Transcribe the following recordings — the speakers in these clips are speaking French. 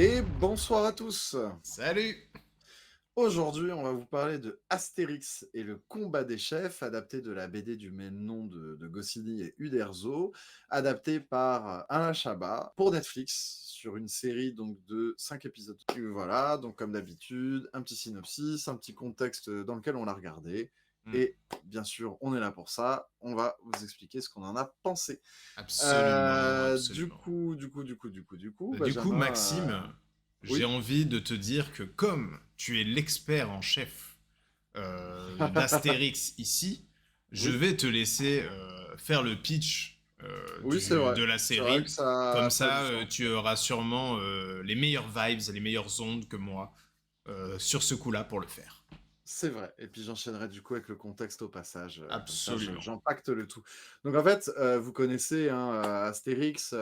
Et bonsoir à tous. Salut! Aujourd'hui, on va vous parler de Astérix et le combat des chefs, adapté de la BD du même nom de Goscinny et Uderzo, adapté par Alain Chabat pour Netflix sur une série donc de 5 épisodes. Et voilà, donc comme d'habitude, un petit synopsis, un petit contexte dans lequel on l'a regardé. Mmh, Et bien sûr, on est là pour ça. On va vous expliquer ce qu'on en a pensé. absolument, Du absolument. coup, du coup, du coup, du coup, du coup, Du coup, Benjamin. Maxime, j'ai Oui. envie de te dire que comme tu es l'expert en chef d'Astérix ici, je Oui. vais te laisser faire le pitch Oui, c'est vrai. de la C'est vrai que série. Comme ça a du ça, sens. tu auras sûrement les meilleures vibes, les meilleures ondes que moi sur ce coup-là pour le faire. C'est vrai. Et puis j'enchaînerai du coup avec le contexte au passage, comme ça Absolument. j'empacte le tout. Donc en fait, vous connaissez, hein, Astérix,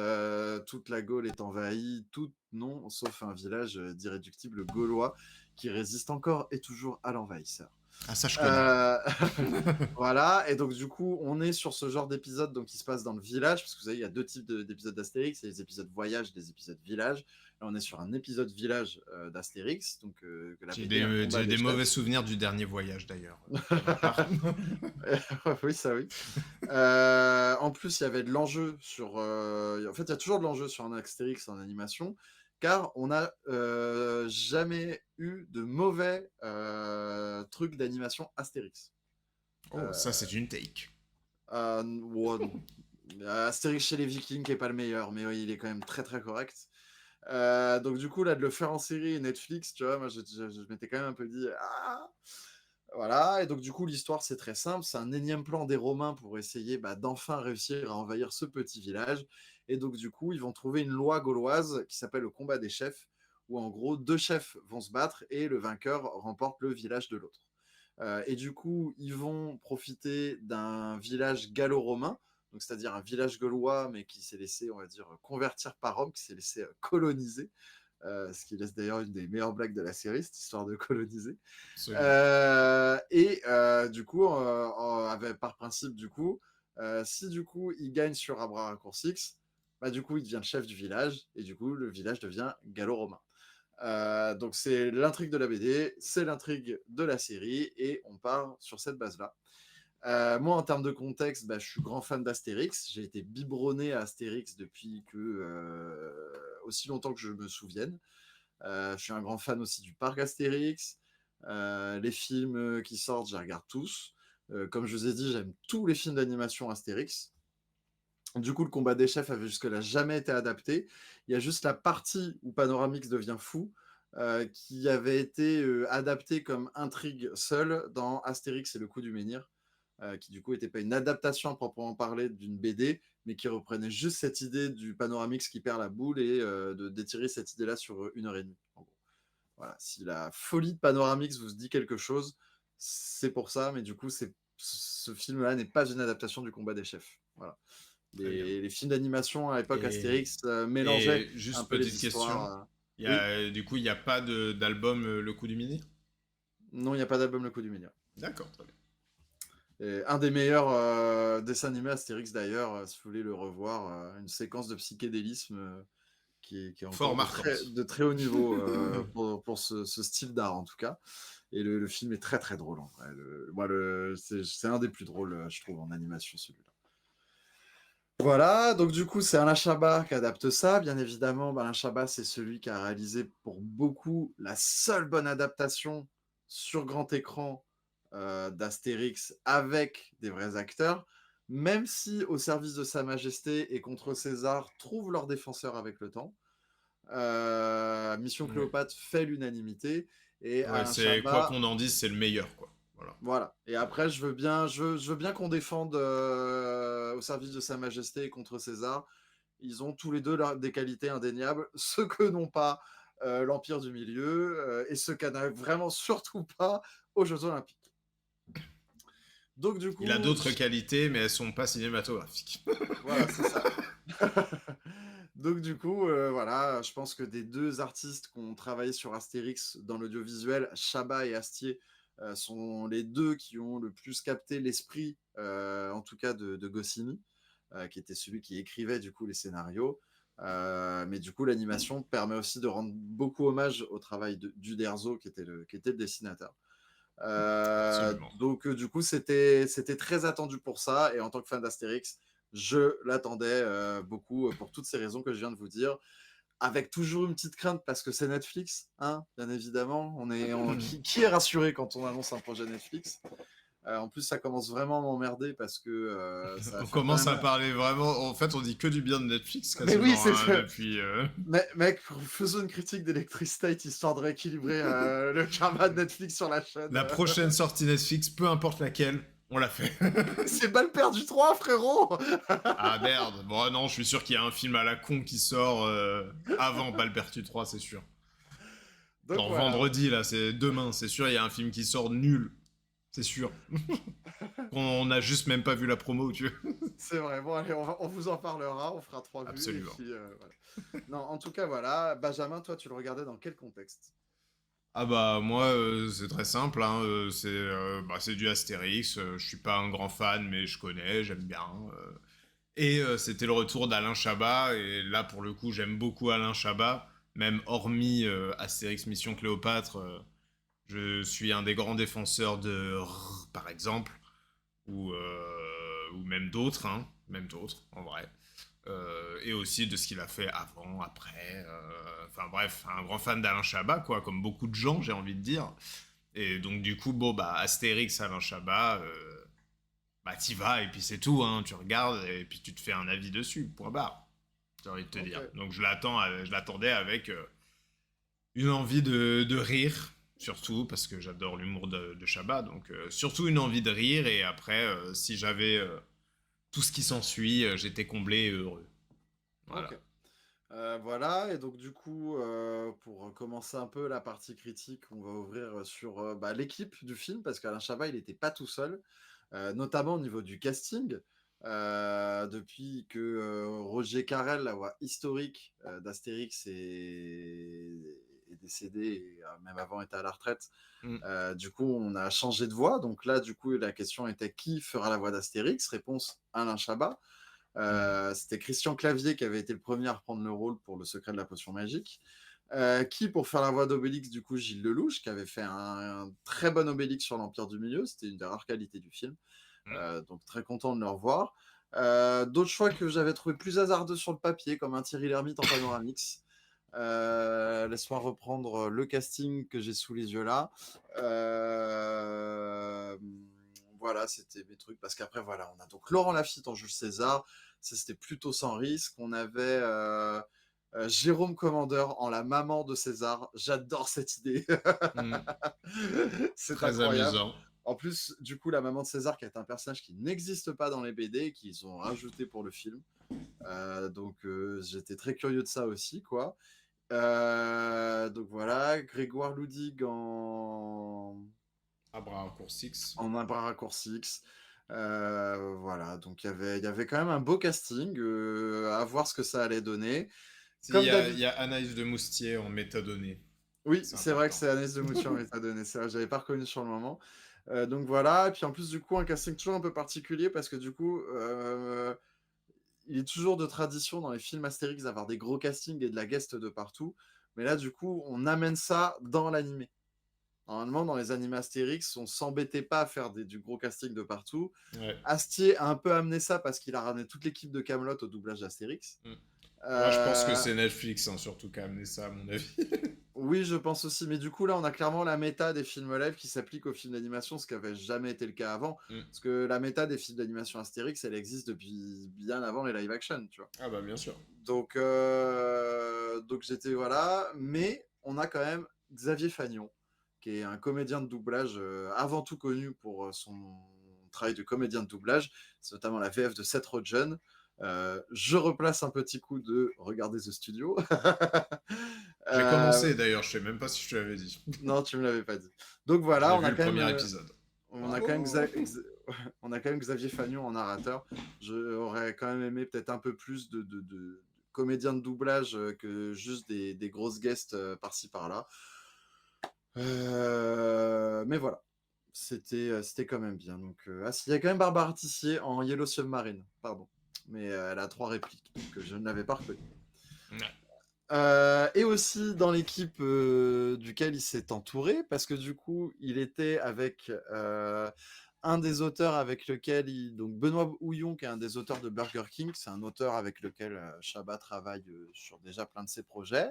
toute la Gaule est envahie, toute non, sauf un village, d'irréductibles gaulois qui résiste encore et toujours à l'envahisseur. Ah, ça, je connais. Heu, voilà, et donc du coup, on est sur ce genre d'épisode donc qui se passe dans le village, parce que vous savez, il y a 2 types d'épisodes d'Astérix, il y a les épisodes voyage, des épisodes village. Là, on est sur un épisode village, d'Astérix, donc que la BD, un combat J'ai des des chefs. mauvais souvenirs du dernier voyage d'ailleurs, pour ma part. Oui, ça oui. En plus, il y avait de l'enjeu sur, en fait, il y a toujours de l'enjeu sur un Astérix en animation, car on n'a, jamais eu de mauvais, trucs d'animation Astérix. Oh, ça Heu c'est une take. Ouais, Astérix chez les Vikings qui est pas le meilleur, mais oui, il est quand même très, très correct. Donc du coup, là, de le faire en série Netflix, tu vois, moi, je m'étais quand même un peu dit: «Ah!» Voilà, et donc du coup, l'histoire, c'est très simple. C'est un énième plan des Romains pour essayer, bah, d'enfin réussir à envahir ce petit village, et donc du coup, ils vont trouver une loi gauloise qui s'appelle le combat des chefs, où en gros 2 chefs vont se battre et le vainqueur remporte le village de l'autre. Et du coup, ils vont profiter d'un village gallo-romain, donc c'est-à-dire un village gaulois, mais qui s'est laissé, on va dire, convertir par Rome, qui s'est laissé, coloniser, ce qui laisse d'ailleurs une des meilleures blagues de la série, cette histoire de coloniser. Absolument. Du coup, par principe, du coup, si du coup il gagne sur un bras raccourcix, bah du coup il devient le chef du village et du coup le village devient gallo-romain. Donc c'est l'intrigue de la BD, c'est l'intrigue de la série et on part sur cette base-là. Moi, en termes de contexte, bah, je suis grand fan d'Astérix. J'ai été biberonné à Astérix depuis que aussi longtemps que je me souvienne. Je suis un grand fan aussi du parc Astérix. Les films qui sortent, je les regarde tous. Comme je vous ai dit, j'aime tous les films d'animation Astérix. Du coup, le combat des chefs avait jusque-là jamais été adapté. Il y a juste la partie où Panoramix devient fou, qui avait été adaptée comme intrigue seule dans Astérix et le coup du menhir, qui du coup n'était pas une adaptation à proprement parler d'une BD, mais qui reprenait juste cette idée du Panoramix qui perd la boule et d'étirer cette idée-là sur 1 heure et demie. En gros. Voilà. Si la folie de Panoramix vous dit quelque chose, c'est pour ça, mais du coup, ce film-là n'est pas une adaptation du combat des chefs. Voilà. Très bien. Les films d'animation à l'époque Et, Astérix mélangeaient et un juste peu les petite question, histoires. Oui, du coup, il n'y a pas d'album Le Coup du Mini? non, il n'y a pas d'album Le Coup du Milieu. D'accord, très bien. Et un des meilleurs dessins animés Astérix d'ailleurs, si vous voulez le revoir, une séquence de psychédélisme qui est Fort encore marquante. de très haut niveau pour ce style d'art en tout cas. Et le film est très très drôle en vrai. C'est un des plus drôles, je trouve, en animation celui-là. Voilà, donc du coup, c'est Alain Chabat qui adapte ça. Bien évidemment, Alain Chabat, c'est celui qui a réalisé pour beaucoup la seule bonne adaptation sur grand écran d'Astérix avec des vrais acteurs, même si Au service de Sa Majesté et Contre César trouvent leur défenseur avec le temps. Mission Ouais. Cléopâtre fait l'unanimité et Ouais, Alain c'est quoi Chabat. qu'on en dise, c'est le meilleur, quoi. Voilà. Voilà. Et après, je veux bien qu'on défende Au service de Sa Majesté et Contre César. Ils ont tous les deux des qualités indéniables, ce que n'ont pas l'Empire du Milieu et ce qu'elle n'a vraiment surtout pas aux Jeux Olympiques. Donc du Il a coup, d'autres qualités, mais elles sont pas cinématographiques. voilà, c'est ça. Donc du coup, voilà, je pense que des deux artistes qui ont travaillé sur Astérix dans l'audiovisuel, Chabat et Astier, sont les deux qui ont le plus capté l'esprit, en tout cas de Goscinny, qui était celui qui écrivait du coup les scénarios. Mais du coup, l'animation permet aussi de rendre beaucoup hommage au travail d'Uderzo, qui était le dessinateur. Absolument. Donc, du coup, c'était très attendu pour ça. Et en tant que fan d'Astérix, je l'attendais beaucoup pour toutes ces raisons que je viens de vous dire. Avec toujours une petite crainte parce que c'est Netflix, hein, bien évidemment. Qui est rassuré quand on annonce un projet Netflix? En plus, ça commence vraiment à m'emmerder parce que ça va On faire quand commence à même. parler vraiment. En fait, on dit que du bien de Netflix Mais oui, quasiment c'est hein, ça. depuis. Mais, mec, faisons une critique d'Electric State histoire de rééquilibrer le karma de Netflix sur la chaîne. La prochaine sortie Netflix, peu importe laquelle, on l'a fait. C'est balle perdue 3, frérot. Ah merde. Bon, non, je suis sûr qu'il y a un film à la con qui sort avant Balpertu 3, c'est sûr. Donc Genre voilà. vendredi, là, c'est demain, c'est sûr, il y a un film qui sort nul. C'est sûr. On n'a juste même pas vu la promo, tu vois. C'est vrai. Bon, allez, on vous en parlera. On fera 3 vues. Et Absolument. puis, voilà. Non, en tout cas, voilà. Benjamin, toi, tu le regardais dans quel contexte? Ah bah moi c'est très simple, hein, c'est du Astérix, je suis pas un grand fan mais je connais, j'aime bien. C'était le retour d'Alain Chabat et là pour le coup j'aime beaucoup Alain Chabat, même hormis Astérix Mission Cléopâtre, je suis un des grands défenseurs de par exemple ou même d'autres, hein, même d'autres en vrai. Et aussi de ce qu'il a fait avant, après. Enfin bref, un grand fan d'Alain Chabat, quoi, comme beaucoup de gens, j'ai envie de dire. Et donc du coup, bon, bah, Astérix, Alain Chabat, bah t'y vas et puis c'est tout, hein, tu regardes et puis tu te fais un avis dessus, point barre, j'ai envie de te Ok. dire. Donc je l'attendais avec une envie de rire, surtout, parce que j'adore l'humour de Chabat, donc surtout une envie de rire et après, si j'avais tout ce qui s'ensuit, j'étais comblé et heureux. Voilà. Ok. Voilà, et donc du coup, pour commencer un peu la partie critique, on va ouvrir sur bah, l'équipe du film, parce qu'Alain Chabat, il n'était pas tout seul, notamment au niveau du casting. Depuis que Roger Carrel, la voix historique d'Astérix, est décédé, et même avant était à la retraite, Mm. du coup, on a changé de voix. Donc là, du coup, la question était qui fera la voix d'Astérix? Réponse, Alain Chabat. Mm. C'était Christian Clavier qui avait été le premier à reprendre le rôle pour Le Secret de la Potion Magique. Qui, pour faire la voix d'Obélix, du coup, Gilles Lelouch, qui avait fait un très bon Obélix sur l'Empire du Milieu. C'était une des rares qualités du film. Mm. Donc, très content de le revoir. D'autres choix que j'avais trouvé plus hasardeux sur le papier, comme un Thierry Lhermitte en Panoramix. Laisse-moi reprendre le casting que j'ai sous les yeux là. Voilà, c'était mes trucs. Parce qu'après, voilà, on a donc Laurent Lafitte en Jules César. Ça, c'était plutôt sans risque. On avait Jérôme Commandeur en la maman de César. J'adore cette idée. Mm. C'est Très incroyable. amusant. En plus, du coup, la maman de César, qui est un personnage qui n'existe pas dans les BD, qu'ils ont rajouté pour le film. Donc, j'étais très curieux de ça aussi, quoi. Donc voilà, Grégoire Loudig Abraham Coursix. en un bras raccourci X. Voilà, donc il y avait quand même un beau casting, à voir ce que ça allait donner. Si, Comme il d'habitude. y a Anaïs de Moustier en métadonnées. Oui, C'est c'est vrai que important. c'est Agnès de Moutier en métadonnées, c'est vrai, j'avais pas reconnu sur le moment. Donc voilà, et puis en plus du coup un casting toujours un peu particulier parce que du coup il est toujours de tradition dans les films Astérix d'avoir des gros castings et de la guest de partout, mais là du coup on amène ça dans l'animé. Normalement, dans les animés Astérix, on s'embêtait pas à faire du gros casting de partout. Ouais. Astier a un peu amené ça parce qu'il a ramené toute l'équipe de Camelot au doublage d'Astérix. Mm. Moi, je pense que Euh, c'est Netflix, hein, surtout, qui a amené ça, à mon avis. oui, je pense aussi. Mais du coup, là, on a clairement la méta des films live qui s'applique aux films d'animation, ce qui n'avait jamais été le cas avant. Mm. Parce que la méta des films d'animation Astérix, elle existe depuis bien avant les live action, tu vois. Ah bah, bien sûr. Donc j'étais voilà. Mais on a quand même Xavier Fagnon, qui est un comédien de doublage avant tout connu pour son travail de comédien de doublage. C'est notamment la VF de Seth Rogen. Je replace un petit coup de Regardez The Studio. J'ai Euh, commencé, d'ailleurs, je sais même pas si je te l'avais dit. non, tu me l'avais pas dit. Donc J'ai voilà, vu le premier épisode. on a quand même Bravo! on a quand même Xavier Fagnon en narrateur. J'aurais quand même aimé peut-être un peu plus de comédiens de doublage que juste des grosses guests par-ci par-là. Mais voilà, c'était quand même bien. Donc, ah, il y a quand même Barbara Tissier en Yellow Submarine, pardon. Mais elle a 3 répliques, donc je ne l'avais pas reconnue. Ouais. Et aussi dans l'équipe duquel il s'est entouré, parce que du coup, il était avec un des auteurs avec lequel donc Benoît Houillon, qui est un des auteurs de Burger King, c'est un auteur avec lequel Chabat travaille sur déjà plein de ses projets.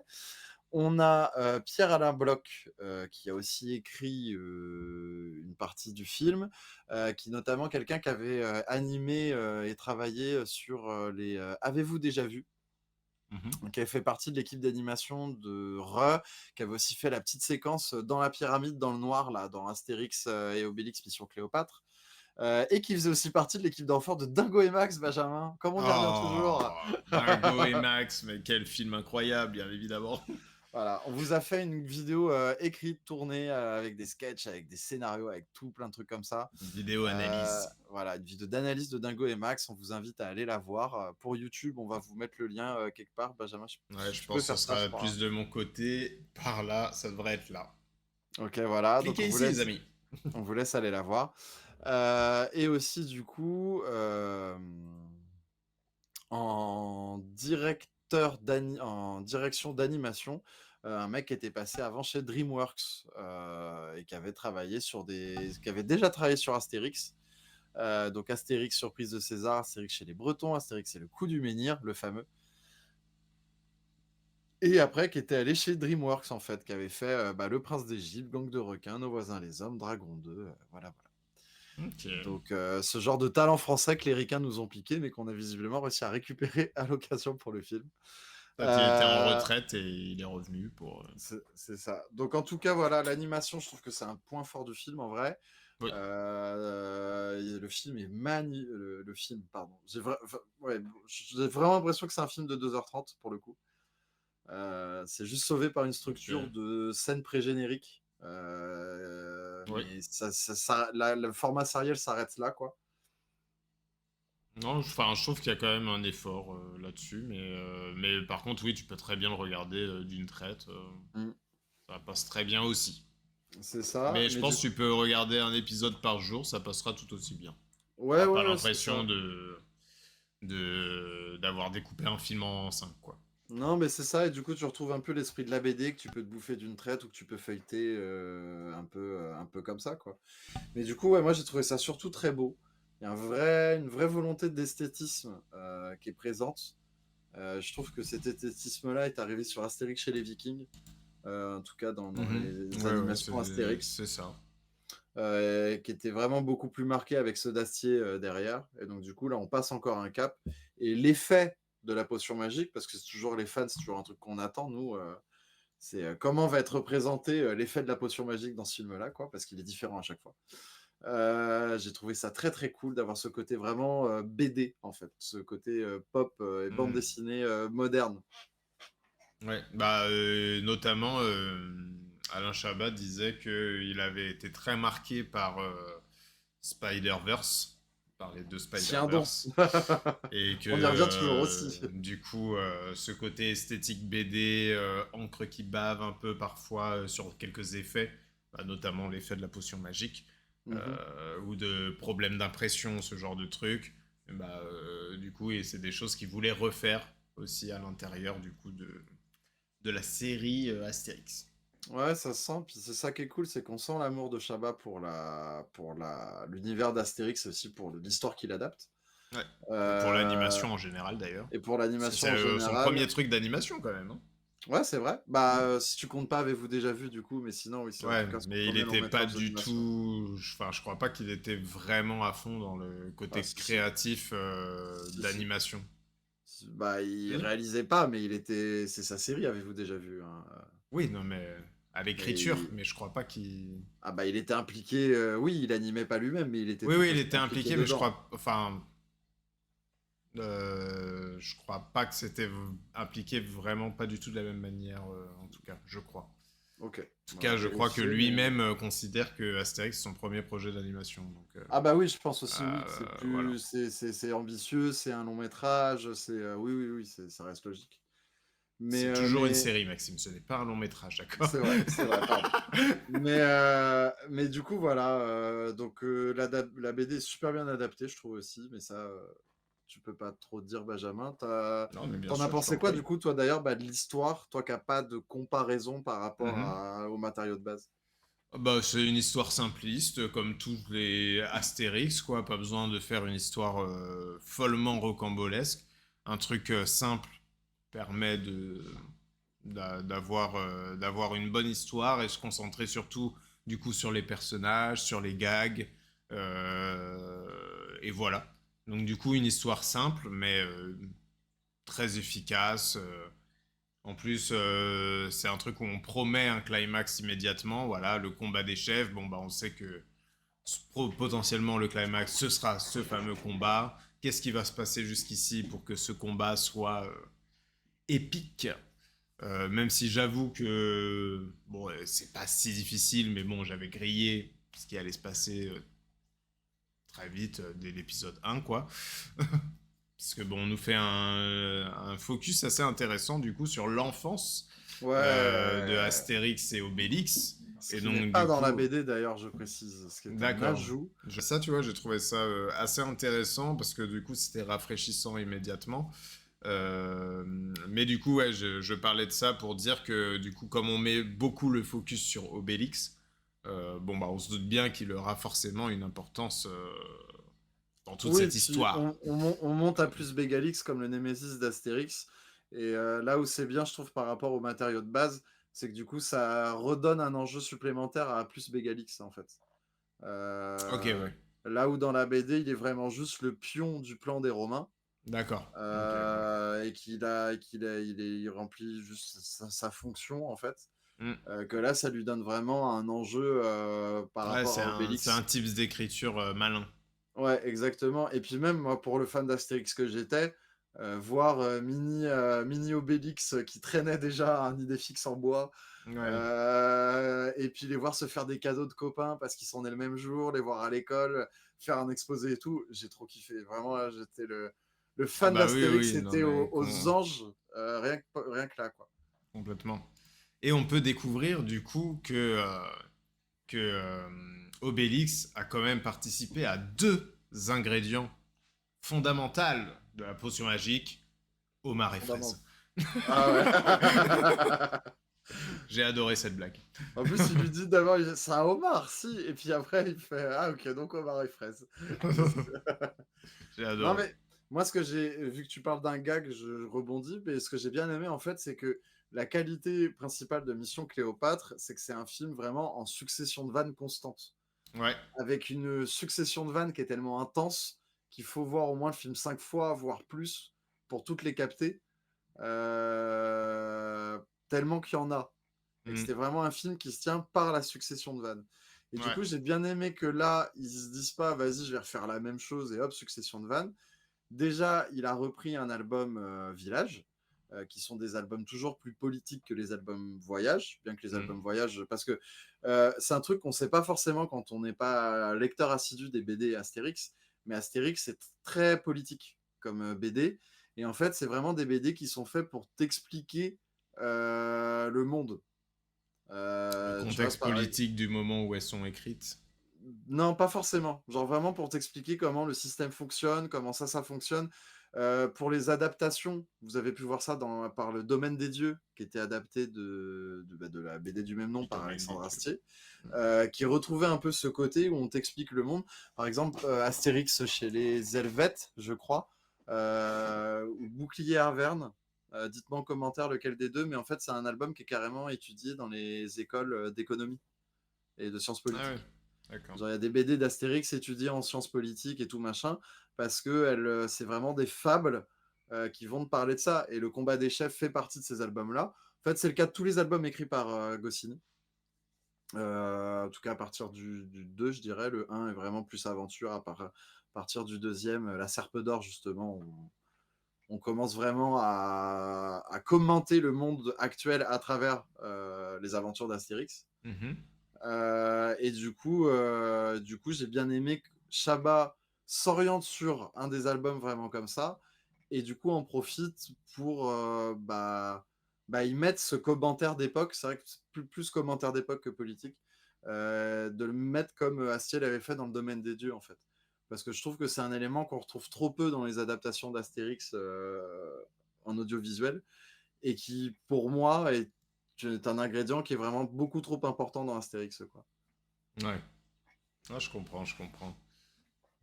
On a Pierre-Alain Bloch, qui a aussi écrit une partie du film, qui est notamment quelqu'un qui avait animé et travaillé sur les Avez-vous déjà vu, Mhm. qui avait fait partie de l'équipe d'animation de qui avait aussi fait la petite séquence dans la pyramide, dans le noir, là, dans Astérix et Obélix Mission Cléopâtre, et qui faisait aussi partie de l'équipe d'enfants de Dingo et Max, Benjamin, comme on y revient toujours. Oh, Dingo et Max, mais quel film incroyable, bien évidemment. Voilà, on vous a fait une vidéo écrite, tournée, avec des sketchs, avec des scénarios, avec tout plein de trucs comme ça. Vidéo analyse. Voilà, une vidéo d'analyse de Dingo et Max. On vous invite à aller la voir. Pour YouTube, on va vous mettre le lien quelque part. Benjamin, Ouais, je tu peux pense que faire ce ça, je sera crois, hein. plus de mon côté. Par là, ça devrait être là. Ok, voilà. Donc Cliquez ici, les amis. on vous laisse aller la voir. Et aussi, du coup, en direction d'animation, un mec qui était passé avant chez DreamWorks et qui avait déjà travaillé sur Astérix. Donc Astérix, Surprise de César, Astérix chez les Bretons, Astérix c'est le coup du menhir, le fameux. Et après, qui était allé chez DreamWorks, en fait, qui avait fait Le Prince d'Égypte, Gang de requins, Nos voisins les hommes, Dragon 2, voilà, voilà. Ok. Donc, ce genre de talent français que les ricains nous ont piqué, mais qu'on a visiblement réussi à récupérer à l'occasion pour le film. Quand il était en Euh, retraite et il est revenu pour. c'est ça. Donc, en tout cas, voilà, l'animation, je trouve que c'est un point fort du film, en vrai. Oui. Le film est magnifique. Le film, pardon. Ouais, j'ai vraiment l'impression que c'est un film de 2h30 pour le coup. C'est juste sauvé par une structure Ok. de scène pré-générique. Oui. Mais le format sériel s'arrête là, quoi. Non, enfin, je trouve qu'il y a quand même un effort là-dessus, mais par contre, oui, tu peux très bien le regarder d'une traite. Mm. Ça passe très bien aussi. C'est ça. Mais je Mais pense du que coup, tu peux regarder un épisode par jour, ça passera tout aussi bien. ouais, T'auras pas ouais, ouais, c'est l'impression ça. d'avoir découpé un film en 5, quoi. Non, mais c'est ça. Et du coup, tu retrouves un peu l'esprit de la BD que tu peux te bouffer d'une traite ou que tu peux feuilleter un peu comme ça, quoi. Mais du coup, ouais, moi, j'ai trouvé ça surtout très beau. Il y a une vraie volonté d'esthétisme qui est présente. Je trouve que cet esthétisme-là est arrivé sur Astérix chez les Vikings, en tout cas dans Mhm. les Ouais, ouais, animations Astérix, c'est ça. qui était vraiment beaucoup plus marqué avec ceux d'Astier derrière. Et donc, du coup, là, on passe encore un cap. Et l'effet de la potion magique, parce que c'est toujours les fans, c'est toujours un truc qu'on attend, nous, c'est comment va être représenté l'effet de la potion magique dans ce film-là, quoi, parce qu'il est différent à chaque fois. J'ai trouvé ça très très cool d'avoir ce côté vraiment BD en fait, ce côté pop et bande Mhm. dessinée moderne. Ouais, bah, notamment, Alain Chabat disait qu'il avait été très marqué par Spider-Verse, par les deux Tiens donc, Spider-Verse, et que on y revient toujours aussi. du coup, ce côté esthétique BD, encre qui bave un peu parfois sur quelques effets, bah, notamment l'effet de la potion magique, Mhm. ou de problèmes d'impression, ce genre de trucs, et bah, du coup, et c'est des choses qu'il voulait refaire aussi à l'intérieur du coup de la série Astérix. Ouais, ça se sent, puis c'est ça qui est cool, c'est qu'on sent l'amour de Chabat l'univers d'Astérix et aussi pour l'histoire qu'il adapte. Ouais. Et pour Euh, l'animation en général d'ailleurs. et pour Parce que l'animation c'est en son général. premier truc d'animation quand même, hein. Ouais, c'est vrai. Bah, si tu comptes pas, avez-vous déjà vu du coup, mais sinon, oui, c'est en Ouais, tout cas son mais il premier long était pas métrage du d'animation. tout. Enfin, je crois pas qu'il était vraiment à fond dans le Ah, côté si, si, créatif si, si. d'animation. Bah, il Si. réalisait pas, mais c'est sa série, avez-vous déjà vu, hein. Oui, non, mais à Mais l'écriture, mais je crois pas qu'il. ah bah, il était impliqué, oui, il animait pas lui-même, mais il était Oui, tout oui, il aussi était impliqué impliqué, mais je dedans. crois. Enfin, je crois pas que c'était impliqué vraiment pas du tout de la même manière, en tout cas, je crois. Ok, En tout on cas, va je crois que vérifier, mais... lui-même considère que Astérix est son premier projet d'animation. Donc, Ah bah oui, je pense aussi, oui, que c'est voilà. plus... c'est ambitieux, c'est un long métrage, oui, oui, oui, ça reste logique. C'est toujours une Mais... série, Maxime, ce n'est pas un long métrage, d'accord? C'est vrai, pardon. Mais du coup, voilà, donc la BD est super bien adaptée, je trouve aussi, mais ça, tu peux pas trop dire, Benjamin. Non, mais bien T'en as sûr, je pensé t'en quoi, du prie. coup, toi, d'ailleurs, de l'histoire, toi qui n'as pas de comparaison par rapport Mhm. au matériau de base? Bah, c'est une histoire simpliste, comme tous les Astérix, quoi. Pas besoin de faire une histoire follement rocambolesque. Un truc simple permet d'avoir une bonne histoire et se concentrer surtout, du coup, sur les personnages, sur les gags. Et voilà. Donc, du coup, une histoire simple, mais très efficace. En plus, c'est un truc où on promet un climax immédiatement. Voilà, le combat des chefs. Bon, bah, on sait que potentiellement le climax, ce sera ce fameux combat. Qu'est-ce qui va se passer jusqu'ici pour que ce combat soit épique? Même si j'avoue que bon, c'est pas si difficile, mais bon, j'avais grillé ce qui allait se passer très vite dès l'épisode 1, quoi. Parce que bon, on nous fait un focus assez intéressant du coup sur l'enfance de Ouais. Astérix et Obélix. Ce Et qui n'est donc pas du dans la coup, BD, d'ailleurs, je précise. Ce qui est un d'accord. ajout. Ça, tu vois, j'ai trouvé ça assez intéressant parce que du coup, c'était rafraîchissant immédiatement. Mais du coup, ouais, je parlais de ça pour dire que du coup, comme on met beaucoup le focus sur Obélix, bon bah, on se doute bien qu'il aura forcément une importance dans toute Oui, cette puis histoire. on monte à plus Bégalix comme le Némésis d'Astérix. Et là où c'est bien, je trouve, par rapport au matériau de base, c'est que du coup, ça redonne un enjeu supplémentaire à plus Bégalix, en fait. Ok, Euh, ouais. Là où dans la BD, il est vraiment juste le pion du plan des Romains. D'accord. Ok, ouais. Et il remplit juste sa fonction, en fait. Hmm. Que là, ça lui donne vraiment un enjeu par Ouais, rapport à c'est un Obélix. type d'écriture malin. Ouais, exactement. Et puis même, moi, pour le fan d'Astérix que j'étais, voir Mini Obélix qui traînait déjà un idéfix en bois, Ouais. et puis les voir se faire des cadeaux de copains parce qu'ils sont nés le même jour, les voir à l'école, faire un exposé et tout, j'ai trop kiffé. Vraiment, là, j'étais le Ah fan bah oui, d'Astérix, oui, non c'était mais aux anges, rien que là, quoi. complètement. Et on peut découvrir du coup que Obélix a quand même participé à deux ingrédients fondamentaux de la potion magique, homard et Fondamental. fraise. Ah ouais. J'ai adoré cette blague. En plus, il lui dit d'abord, c'est un homard, si. Et puis après, il fait, ah ok, donc homard et fraise. J'ai Non, adoré. mais moi, ce que j'ai, vu que tu parles d'un gag, je rebondis, mais ce que j'ai bien aimé, en fait, c'est que la qualité principale de Mission Cléopâtre, c'est que c'est un film vraiment en succession de vannes constantes. Ouais. Avec une succession de vannes qui est tellement intense qu'il faut voir au moins le film 5 fois, voire plus, pour toutes les capter. Euh, Tellement qu'il y en a. Et que Mm. c'était vraiment un film qui se tient par la succession de vannes. Et du Ouais. coup, j'ai bien aimé que là, ils se disent pas, vas-y, je vais refaire la même chose et hop, succession de vannes. Déjà, il a repris un album Village, qui sont des albums toujours plus politiques que les albums Voyage, bien que les Mm. albums Voyage, parce que c'est un truc qu'on ne sait pas forcément quand on n'est pas lecteur assidu des BD et Astérix, mais Astérix, c'est très politique comme BD. Et en fait, c'est vraiment des BD qui sont faits pour t'expliquer le monde. Le Tu vois, contexte politique du moment où elles sont écrites. non, pas forcément. Genre vraiment pour t'expliquer comment le système fonctionne, comment ça fonctionne. Pour les adaptations, vous avez pu voir ça par Le Domaine des Dieux, qui était adapté de la BD du même nom Du par domaine des Alexandre dieux. Astier, Mm. qui retrouvait un peu ce côté où on t'explique le monde. Par exemple, Astérix chez les Helvètes, je crois, ou Bouclier Arverne. Dites-moi en commentaire lequel des deux, mais en fait, c'est un album qui est carrément étudié dans les écoles d'économie et de sciences Ah ouais. politiques. D'accord. Genre, il y a des BD d'Astérix étudiés en sciences politiques et tout machin, parce que c'est vraiment des fables qui vont te parler de ça. Et le combat des chefs fait partie de ces albums-là. En fait, c'est le cas de tous les albums écrits par Goscinny. En tout cas, à partir du 2, je dirais. Le 1 est vraiment plus aventure. À partir du deuxième, La Serpe d'Or, justement, on commence vraiment à commenter le monde actuel à travers les aventures d'Astérix. Mhm. Et du coup, j'ai bien aimé que Chabat s'oriente sur un des albums vraiment comme ça, et du coup, en profite pour y mettre ce commentaire d'époque. C'est vrai que c'est plus commentaire d'époque que politique, de le mettre comme Astier l'avait fait dans Le Domaine des Dieux, en fait, parce que je trouve que c'est un élément qu'on retrouve trop peu dans les adaptations d'Astérix en audiovisuel, et qui, pour moi, est un ingrédient qui est vraiment beaucoup trop important dans Astérix, quoi. Ouais. Ah, je comprends, je comprends.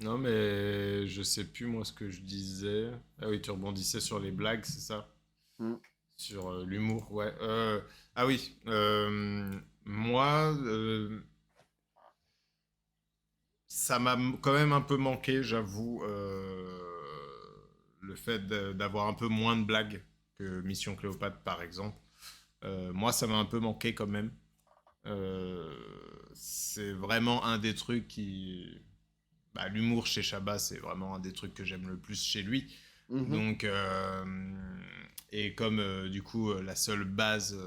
Non, mais je sais plus moi ce que je disais. Ah oui, tu rebondissais sur les blagues, c'est ça? Mm. Sur l'humour, ouais. Ah oui, moi, ça m'a quand même un peu manqué, j'avoue, le fait d'avoir un peu moins de blagues que Mission Cléopâtre, par exemple. Moi, ça m'a un peu manqué quand même. Euh, c'est vraiment un des trucs qui... Bah, l'humour chez Chabat, c'est vraiment un des trucs que j'aime le plus chez lui. Mhm. Donc, et comme du coup, la seule base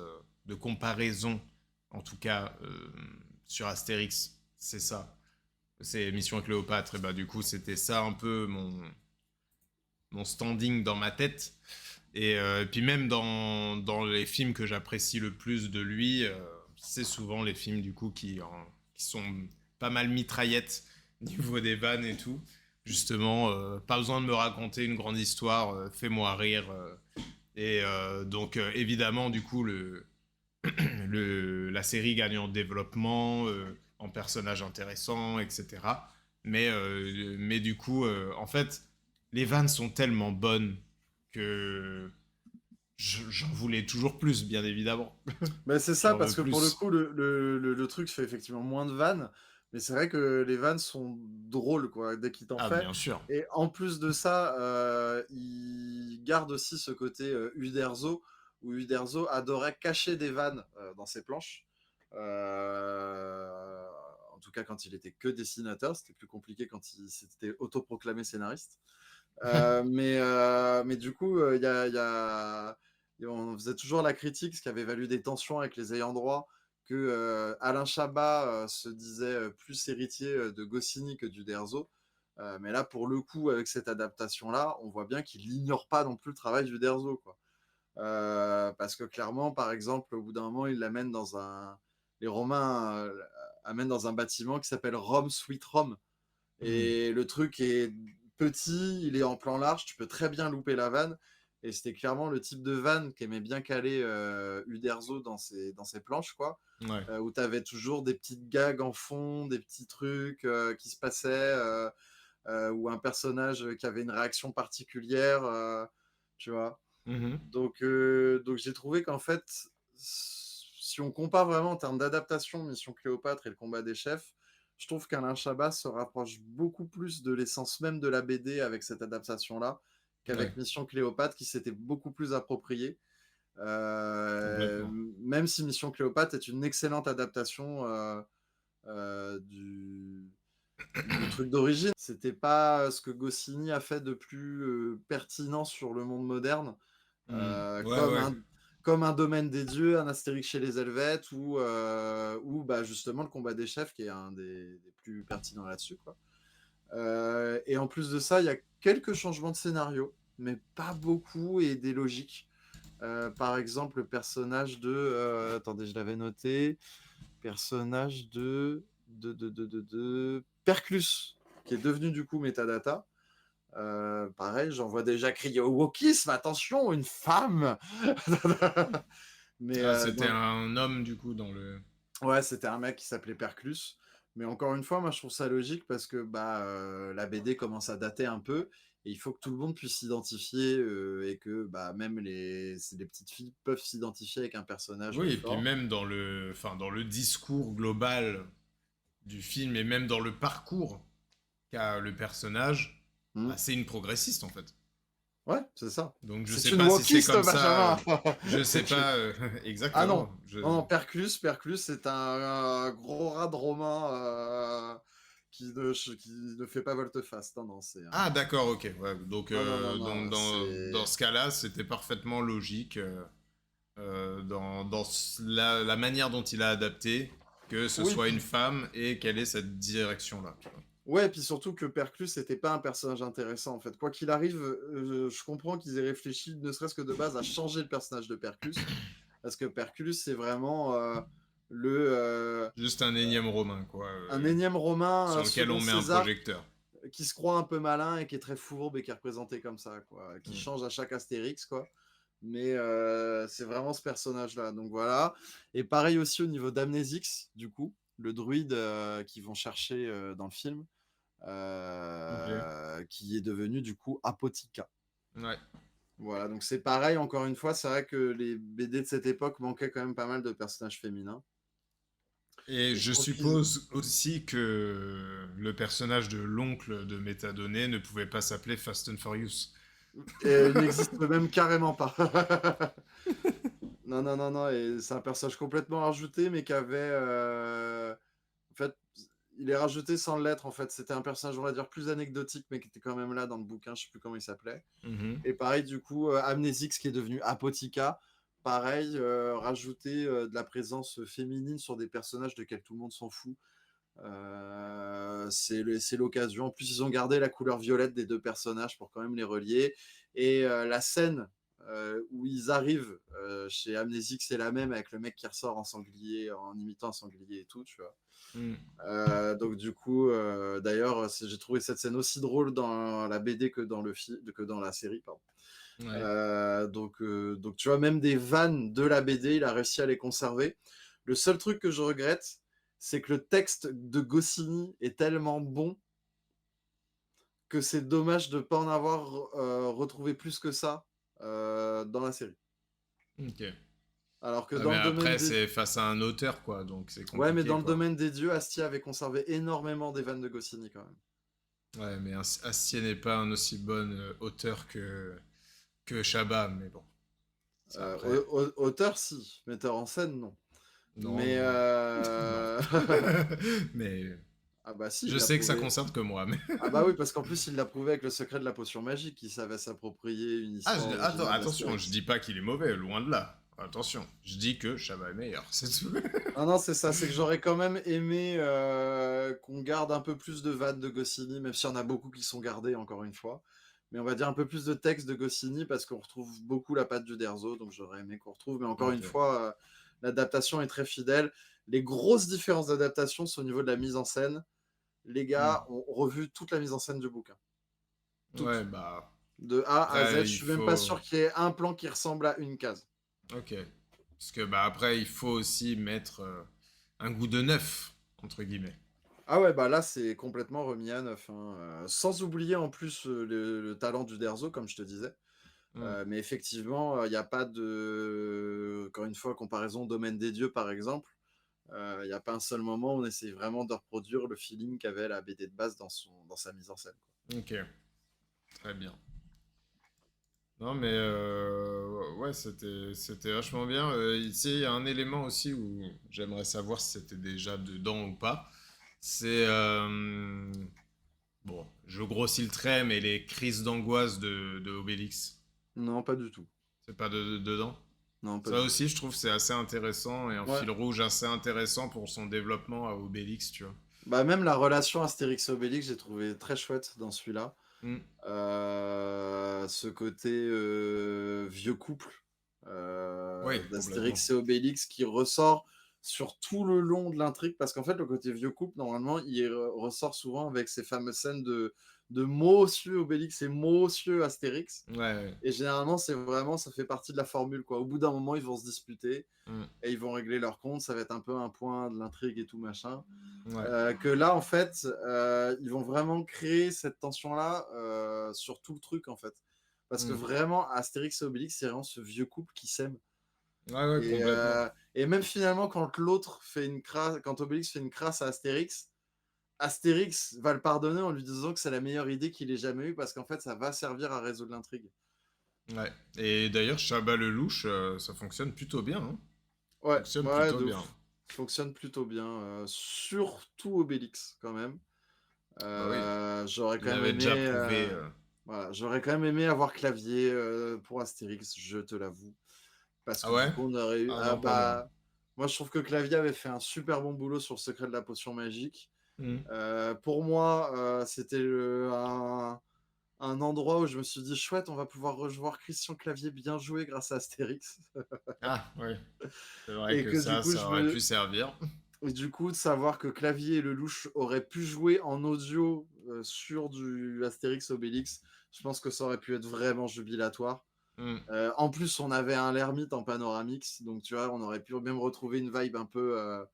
de comparaison, en tout cas sur Astérix, c'est ça. C'est Mission Cléopâtre, et bah du coup, c'était ça un peu mon standing dans ma tête. Et puis même dans les films que j'apprécie le plus de lui, c'est souvent les films du coup qui sont pas mal mitraillettes niveau des vannes et tout. Justement, pas besoin de me raconter une grande histoire, fais-moi rire. Donc évidemment, du coup, la série gagne en développement, en personnages intéressants, etc. Mais du coup, en fait, les vannes sont tellement bonnes que j'en voulais toujours plus, bien évidemment. Ben, c'est ça, J'en parce veux que pour le plus. coup, le truc fait effectivement moins de vannes, mais c'est vrai que les vannes sont drôles, quoi, dès qu'il t'en Ah, fait. bien sûr. Et en plus de ça, il garde aussi ce côté Uderzo, où Uderzo adorait cacher des vannes dans ses planches. En tout cas, quand il était que dessinateur, c'était plus compliqué quand il s'était autoproclamé scénariste. Mais du coup, on faisait toujours la critique, ce qui avait valu des tensions avec les ayants droit, que Alain Chabat se disait plus héritier de Goscinny que d'Uderzo. Mais là, pour le coup, avec cette adaptation-là, on voit bien qu'il n'ignore pas non plus le travail d'Uderzo, quoi. Parce que clairement, par exemple, au bout d'un moment, il l'amène dans un... Les Romains amènent dans un bâtiment qui s'appelle Rome Sweet Rome. Hmm. Et le truc est petit, il est en plan large, tu peux très bien louper la vanne. Et c'était clairement le type de vanne qu'aimait bien caler Uderzo dans ses planches, quoi. Ouais. Où tu avais toujours des petites gags en fond, des petits trucs qui se passaient, ou un personnage qui avait une réaction particulière, tu vois. Mhm. Donc j'ai trouvé qu'en fait, si on compare vraiment en termes d'adaptation Mission Cléopâtre et le combat des chefs, je trouve qu'Alain Chabat se rapproche beaucoup plus de l'essence même de la BD avec cette adaptation-là Ouais, qu'avec Mission Cléopâtre qui s'était beaucoup plus approprié. Euh, complètement. Même si Mission Cléopâtre est une excellente adaptation du truc d'origine, c'était pas ce que Goscinny a fait de plus pertinent sur le monde moderne, Hmm. euh, Ouais, comme ouais. un, comme un domaine des dieux, un Astérix chez les Helvètes, ou bah, justement le combat des chefs, qui est un des plus pertinents là-dessus, quoi. Et en plus de ça, il y a quelques changements de scénario, mais pas beaucoup, et des logiques. Par exemple, le personnage de... attendez, je l'avais noté. Personnage de Perclus, qui est devenu du coup Metadata. Pareil, j'en vois déjà crier au wokisme, attention, une femme. Mais Ah, c'était non, un homme, du coup, dans le... ouais, c'était un mec qui s'appelait Perclus. Mais encore une fois, moi je trouve ça logique parce que bah, la BD commence à dater un peu et il faut que tout le monde puisse s'identifier et que bah, même les petites filles peuvent s'identifier avec un personnage Oui, et puis fort. même enfin, dans le discours global du film et même dans le parcours qu'a le personnage, Hmm. bah, c'est une progressiste, en fait. Ouais, c'est ça. Donc je C'est sais une pas si c'est wokiste, comme ça, Benjamin. je sais C'est une- pas Ah non, exactement. non, non, Perclus, c'est un gros rat de Romain qui ne fait pas volte-face. Non, non, c'est un... Ah d'accord, ok. Ouais, Non, non, non, donc non, dans c'est... ce cas-là, c'était parfaitement logique la manière dont il a adapté que ce Oui, soit une puis... femme et quelle est cette direction-là. Tu vois. Ouais, puis surtout que Perclus n'était pas un personnage intéressant, en fait. Quoi qu'il arrive, je comprends qu'ils aient réfléchi, ne serait-ce que de base, à changer le personnage de Perclus, parce que Perclus, c'est vraiment le... Juste un énième romain, quoi, un énième Romain sur lequel on met un pseudo-César projecteur. qui se croit un peu malin et qui est très fourbe et qui est représenté comme ça, quoi. Qui Mm. change à chaque Astérix, quoi. Mais c'est vraiment ce personnage-là. Donc voilà. Et pareil aussi au niveau d'Amnesix, du coup, le druide qu'ils vont chercher dans le film, Ok. qui est devenu du coup Apotica. Ouais. Voilà, donc c'est pareil, encore une fois, c'est vrai que les BD de cette époque manquaient quand même pas mal de personnages féminins. Et Et je je trouve qu'ils... suppose aussi que le personnage de l'oncle de Métadonnées ne pouvait pas s'appeler Fast and Furious. Il n'existe même carrément pas. Non, non, non, non, et c'est un personnage complètement rajouté, mais qui avait... En fait, il est rajouté sans l'être, en fait. C'était un personnage, on va dire, plus anecdotique, mais qui était quand même là dans le bouquin, je sais plus comment il s'appelait. Mhm. Et pareil, du coup, Amnesix, qui est devenu Apotica, pareil, rajouter de la présence féminine sur des personnages desquels tout le monde s'en fout. C'est l'occasion. En plus, ils ont gardé la couleur violette des deux personnages pour quand même les relier. Et la scène où ils arrivent chez Amnesix, c'est la même avec le mec qui ressort en sanglier, en imitant un sanglier et tout, tu vois. Mm. Donc du coup, d'ailleurs, j'ai trouvé cette scène aussi drôle dans la BD que que dans la série, pardon. Ouais. Donc tu vois, même des vannes de la BD, il a réussi à les conserver. Le seul truc que je regrette, c'est que le texte de Goscinny est tellement bon que c'est dommage de ne pas en avoir retrouvé plus que ça dans la série. Ok. Alors que Ah, dans mais le domaine après, des... c'est face à un auteur, quoi, donc c'est Ouais, mais compliqué, dans le quoi. domaine des dieux, Astier avait conservé énormément des vannes de Goscinny quand même. Ouais, mais Astier n'est pas un aussi bon auteur que Chabat, mais bon, ça après. Auteur, si. Metteur en scène, non. Non, Mais... non. Non. Mais Ah bah si, il je l'a sais que ça prouvé. concerne que moi, mais... Ah bah oui, parce qu'en plus, il l'a prouvé avec le secret de la potion magique, il savait s'approprier une Ah, histoire attends, originale attention, je d'Astérix. dis pas qu'il est mauvais, loin de là. Attention, je dis que Chabat est meilleur, c'est tout. Non, non, c'est ça, c'est que j'aurais quand même aimé qu'on garde un peu plus de vannes de Goscinny, même s'il y en a beaucoup qui sont gardées, encore une fois. Mais on va dire un peu plus de texte de Goscinny, parce qu'on retrouve beaucoup la patte du Derzo, donc j'aurais aimé qu'on retrouve. Mais encore une Ok. fois, l'adaptation est très fidèle. Les grosses différences d'adaptation sont au niveau de la mise en scène. Les Hmm. gars ont revu toute la mise en scène du bouquin. Ouais, Toute. bah... De A à Z, je Après, il suis même pas faut... sûr qu'il y ait un plan qui ressemble à une case. Ok. Parce que, bah, après, il faut aussi mettre un goût de neuf, entre guillemets. Ah ouais, bah là, c'est complètement remis à neuf, hein. Sans oublier en plus le talent du Derzo, comme je te disais. Hmm. Mais effectivement, il n'y a pas de... Encore une fois, comparaison Domaine des Dieux, par exemple. Il n'y a pas un seul moment où on essaie vraiment de reproduire le feeling qu'avait la BD de base dans sa mise en scène, quoi. Ok, très bien. Non, mais ouais, c'était vachement bien. Ici, il y a un élément aussi où j'aimerais savoir si c'était déjà dedans ou pas. C'est, bon, je grossis le trait, mais les crises d'angoisse de Obélix. Non, pas du tout. C'est pas dedans? Non, pas Ça du tout. aussi, je trouve, c'est assez intéressant et un Ouais. fil rouge assez intéressant pour son développement à Obélix, tu vois. Bah même la relation Astérix et Obélix, j'ai trouvé très chouette dans celui-là. Hmm. Ce côté vieux couple Oui, complètement. d'Astérix et Obélix qui ressort sur tout le long de l'intrigue, parce qu'en fait, le côté vieux couple, normalement, il ressort souvent avec ces fameuses scènes de Monsieur Obélix et Monsieur Astérix. Ouais, ouais. Et généralement, c'est vraiment, ça fait partie de la formule, quoi. Au bout d'un moment, ils vont se disputer Hmm. et ils vont régler leur compte. Ça va être un peu un point de l'intrigue et tout machin. Ouais. Que là, en fait, ils vont vraiment créer cette tension-là sur tout le truc, en fait. Parce que Hmm. vraiment, Astérix et Obélix, c'est vraiment ce vieux couple qui s'aime. Ouais, ouais, Et, complètement. même finalement, quand l'autre fait une crasse, quand Obélix fait une crasse à Astérix, Astérix va le pardonner en lui disant que c'est la meilleure idée qu'il ait jamais eue parce qu'en fait, ça va servir à résoudre l'intrigue. Ouais. Et d'ailleurs, Chabat le louche, ça fonctionne plutôt bien, hein. Ouais, Fonctionne ouais, plutôt de bien. ouf. Fonctionne plutôt bien. Surtout Obélix, quand même. Bah oui, J'aurais il quand même avait déjà aimé. prouvé. Voilà, j'aurais quand même aimé avoir Clavier pour Astérix, je te l'avoue. Parce Ah que du ouais? coup, on aurait eu. Ah Ah non, pas moi. bah. Moi, je trouve que Clavier avait fait un super bon boulot sur le secret de la potion magique. Hmm. Pour moi, c'était un endroit où je me suis dit, chouette, on va pouvoir revoir Christian Clavier bien joué grâce à Astérix. Ah oui, c'est vrai Et que que du coup, ça aurait pu servir. et du coup, de savoir que Clavier et Lelouch auraient pu jouer en audio sur du Astérix Obélix, je pense que ça aurait pu être vraiment jubilatoire. Hmm. En plus, on avait un l'ermite en panoramix, donc tu vois, on aurait pu même retrouver une vibe un peu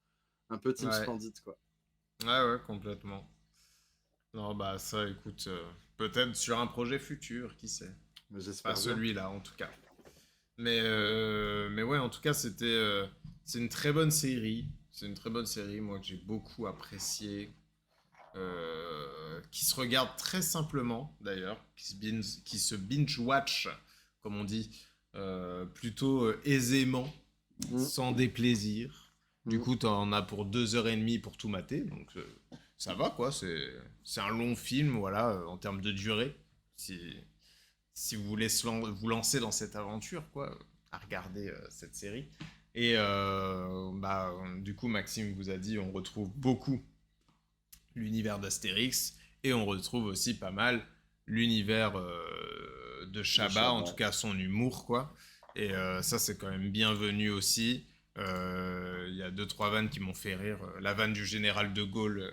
Team Ouais. Splendid, quoi. Ouais, ouais, complètement. Non, bah ça, écoute, peut-être sur un projet futur, qui sait. Mais Pas j'espère bien. celui-là, en tout cas. Mais ouais, en tout cas, c'est une très bonne série. C'est une très bonne série, moi, que j'ai beaucoup apprécié. Qui se regarde très simplement, d'ailleurs. Qui se binge-watch, comme on dit, plutôt aisément, Mm, sans déplaisir. Du mm. coup, t'en as pour 2h30 pour tout mater, donc ça va, quoi. C'est un long film, voilà, en termes de durée. Si, si vous voulez vous lancer dans cette aventure, quoi, à regarder cette série. Et bah, du coup, Maxime vous a dit, on retrouve beaucoup l'univers d'Astérix et on retrouve aussi pas mal l'univers de De Chabat, en tout Chabat. cas son humour, quoi. Et ça, c'est quand même bienvenu aussi. Il y a deux, trois vannes qui m'ont fait rire. La vanne du général de Gaulle,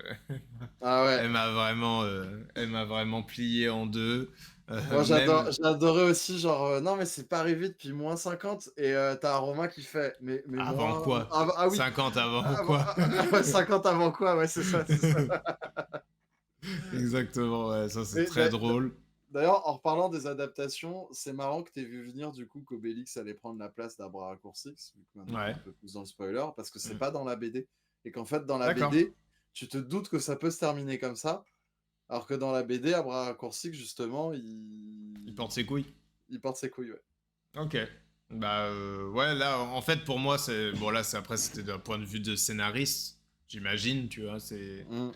Ah ouais. elle m'a vraiment plié en deux. Moi, Même j'ai adoré aussi, genre, non, mais c'est pas arrivé depuis moins 50. Et t'as un Romain qui fait, mais avant moins. quoi? Ah oui, 50 avant avant, quoi? ouais, 50 avant quoi, ouais, c'est ça, c'est ça. Exactement, ouais, ça c'est Mais très drôle. d'ailleurs, en reparlant des adaptations, c'est marrant que t'aies vu venir du coup qu'Obélix allait prendre la place d'Abracurcix, vu que maintenant t'es Ouais. un peu plus dans le spoiler, parce que c'est Mm. pas dans la BD. Et qu'en fait, dans la D'accord. BD, tu te doutes que ça peut se terminer comme ça, alors que dans la BD, Abracurcix, justement, Il porte ses couilles. il porte ses couilles, ouais. Ok. Bah ouais, là, en fait, pour moi, c'est... Bon, là, après, c'était d'un point de vue de scénariste, j'imagine, tu vois, c'est... Mm,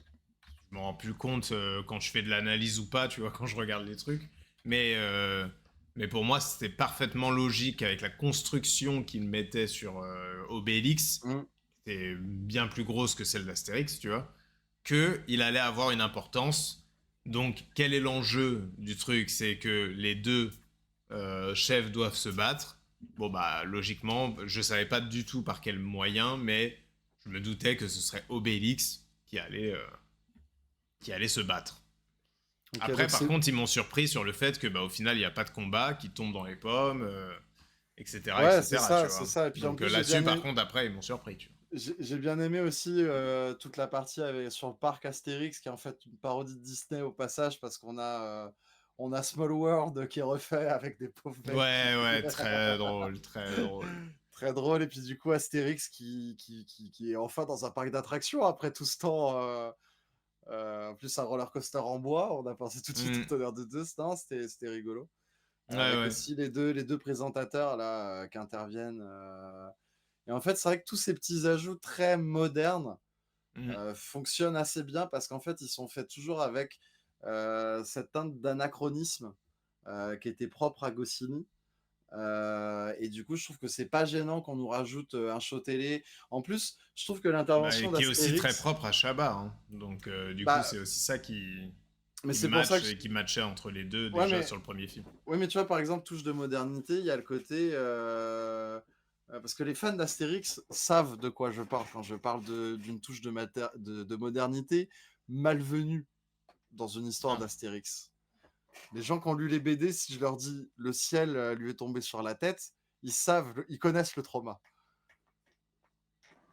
Je m'en rends plus compte quand je fais de l'analyse ou pas, tu vois, quand je regarde les trucs. Mais, euh, mais pour moi, c'était parfaitement logique avec la construction qu'il mettait sur Obélix, mm. qui était bien plus grosse que celle d'Astérix, tu vois, qu'il allait avoir une importance. Donc, quel est l'enjeu du truc? C'est que les deux chefs doivent se battre. Bon, bah, logiquement, je savais pas du tout par quel moyen, mais je me doutais que ce serait Obélix qui allait se battre. Ok, Après, donc par c'est. contre, ils m'ont surpris sur le fait que, bah, au final, il n'y a pas de combat, qui tombe dans les pommes, etc., Ouais, etc., tu c'est vois. ça. Et puis en Donc plus, là-dessus, par contre, après, ils m'ont surpris, tu vois. j'ai bien aimé aussi toute la partie sur le parc Astérix, qui est en fait une parodie de Disney au passage, parce on a Small World qui est refait avec des pauvres bêtes Ouais, ouais, très drôle, très drôle. très drôle. Et puis du coup, Astérix qui est enfin dans un parc d'attractions après tout ce temps. En plus, un roller coaster en bois, on a pensé tout de suite au Mm. Tonnerre de Zeus. Non, c'était rigolo. Ouais, Avec ouais. aussi les deux présentateurs là qui interviennent. Et en fait, c'est vrai que tous ces petits ajouts très modernes Mm. fonctionnent assez bien parce qu'en fait, ils sont faits toujours avec cette teinte d'anachronisme qui était propre à Goscinny. Et du coup, je trouve que c'est pas gênant qu'on nous rajoute un show télé. En plus, je trouve que Bah, et l'intervention qui est aussi très d'Astérix, propre à Chabat, hein. Donc, du coup, bah, c'est aussi ça mais qui c'est pour ça match que, et qui matchait entre les deux ouais, déjà sur le premier film. tu vois, par exemple, touche de modernité, il y a le côté, parce que les fans d'Astérix savent de quoi je parle quand je parle d'une touche de modernité malvenue dans une histoire Ah, d'Astérix. Les gens qui ont lu les BD, si je leur dis le ciel lui est tombé sur la tête, ils savent, ils connaissent le trauma.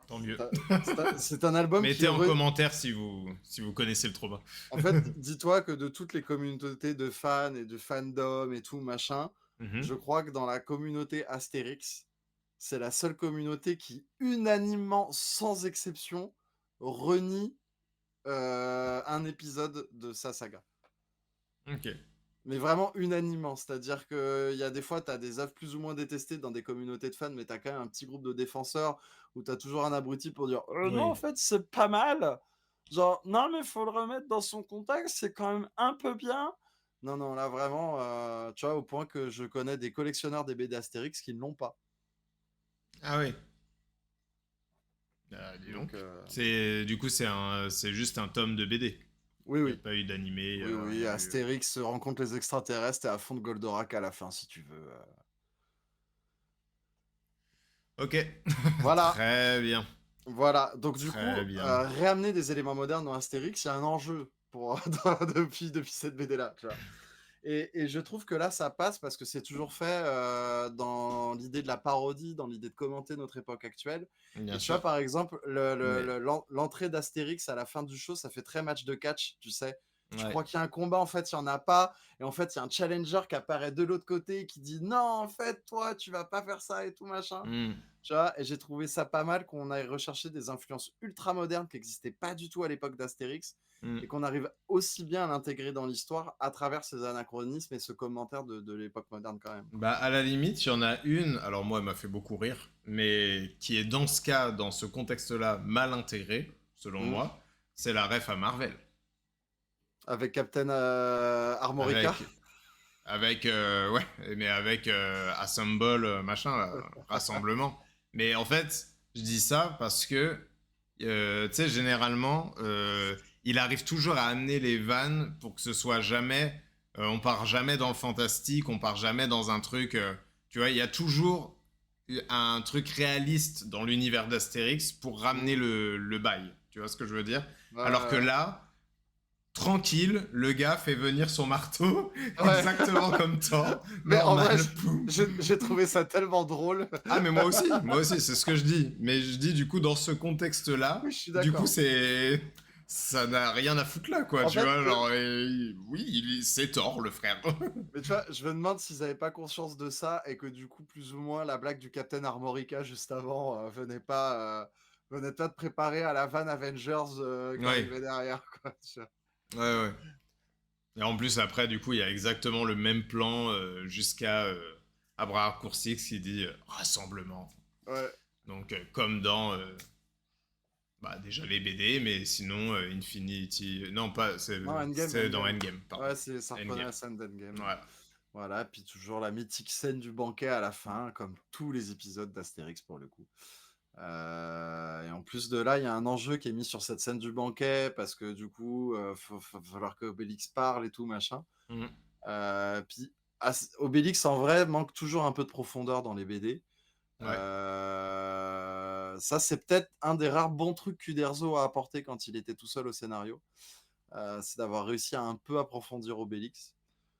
tant mieux. C'est un album qui Mettez est... en commentaire si vous connaissez le trauma. En fait, dis-toi que de toutes les communautés de fans et de fandom et tout, machin, Mhm. je crois que dans la communauté Astérix, c'est la seule communauté qui, unanimement, sans exception, renie un épisode de sa saga. Ok. Mais vraiment unanimement, c'est-à-dire qu'il y a des fois, tu as des œuvres plus ou moins détestées dans des communautés de fans, mais tu as quand même un petit groupe de défenseurs où tu as toujours un abruti pour dire non, en Oui. fait, c'est pas mal. Genre, non, mais faut le remettre dans son contexte, c'est quand même un peu bien. Non, non, là vraiment, tu vois, au point que je connais des collectionneurs des BD Astérix qui ne l'ont pas. Ah oui. Ah, dis donc. Donc, Du coup, c'est juste un tome de BD. oui, Il n'y a oui. pas eu d'animé, Oui, oui, rien eu. Astérix rencontre les extraterrestres et à fond de Goldorak à la fin, si tu veux. Ok. Voilà. Très bien. Voilà, donc du coup, Très bien. réamener des éléments modernes dans Astérix, il y a un enjeu pour, depuis cette BD-là, tu vois. Et je trouve que là, ça passe parce que c'est toujours fait dans l'idée de la parodie, dans l'idée de commenter notre époque actuelle. Bien Et tu vois, sûr. par exemple, Mais l'entrée d'Astérix à la fin du show, ça fait très match de catch, tu sais. Tu ouais. crois qu'il y a un combat, en fait, il n'y en a pas. Et en fait, il y a un challenger qui apparaît de l'autre côté qui dit non, en fait, toi, tu vas pas faire ça et tout, machin. Mmh. Tu vois, et j'ai trouvé ça pas mal qu'on aille rechercher des influences ultra modernes qui n'existaient pas du tout à l'époque d'Astérix Mmh. et qu'on arrive aussi bien à l'intégrer dans l'histoire à travers ces anachronismes et ce commentaire de l'époque moderne quand même, quoi. Bah, à la limite, il y en a une, alors moi, elle m'a fait beaucoup rire, mais qui est dans ce cas, dans ce contexte-là, mal intégrée, selon Mmh. moi, c'est la ref à Marvel. Avec Captain Armorica. Avec, ouais, mais avec Assemble, machin, là, rassemblement. Mais en fait, je dis ça parce que, tu sais, généralement, il arrive toujours à amener les vannes pour que ce soit jamais, on part jamais dans le fantastique, on part jamais dans un truc, tu vois, il y a toujours un truc réaliste dans l'univers d'Astérix pour ramener Mmh. le bail. Tu vois ce que je veux dire? Alors que Ouais, là, tranquille, le gars fait venir son marteau, ouais, ouais. exactement comme Thor, Mais en vrai, normal, poum. j'ai trouvé ça tellement drôle. Ah, mais moi aussi, c'est ce que je dis. Mais je dis, du coup, dans ce contexte-là, Oui, je suis du coup, d'accord. c'est. Ça n'a rien à foutre là, quoi, En tu fait, vois, genre, oui, c'est Thor, le frère. mais tu vois, je me demande s'ils avaient pas conscience de ça et que du coup, plus ou moins, la blague du Captain Armorica juste avant venait pas de préparer à la vanne Avengers qui Ouais, arrivait derrière, quoi. Tu vois. ouais, ouais. Et en plus, après, du coup, il y a exactement le même plan jusqu'à Abraham Coursix qui dit rassemblement. Ouais. Donc, comme dans bah, déjà les BD, mais sinon Infinity. Non, pas. Non, Endgame, C'est dans Endgame. Endgame, pardon. Ouais, ça reprenait Endgame. la scène d'Endgame. Voilà. Voilà, puis toujours la mythique scène du banquet à la fin, comme tous les épisodes d'Astérix pour le coup. Et en plus de là, il y a un enjeu qui est mis sur cette scène du banquet parce que du coup, va falloir que Obélix parle et tout machin. Mhm. Puis Obélix en vrai manque toujours un peu de profondeur dans les BD. Ouais. Ça, c'est peut-être un des rares bons trucs qu'Uderzo a apporté quand il était tout seul au scénario. C'est d'avoir réussi à un peu approfondir Obélix.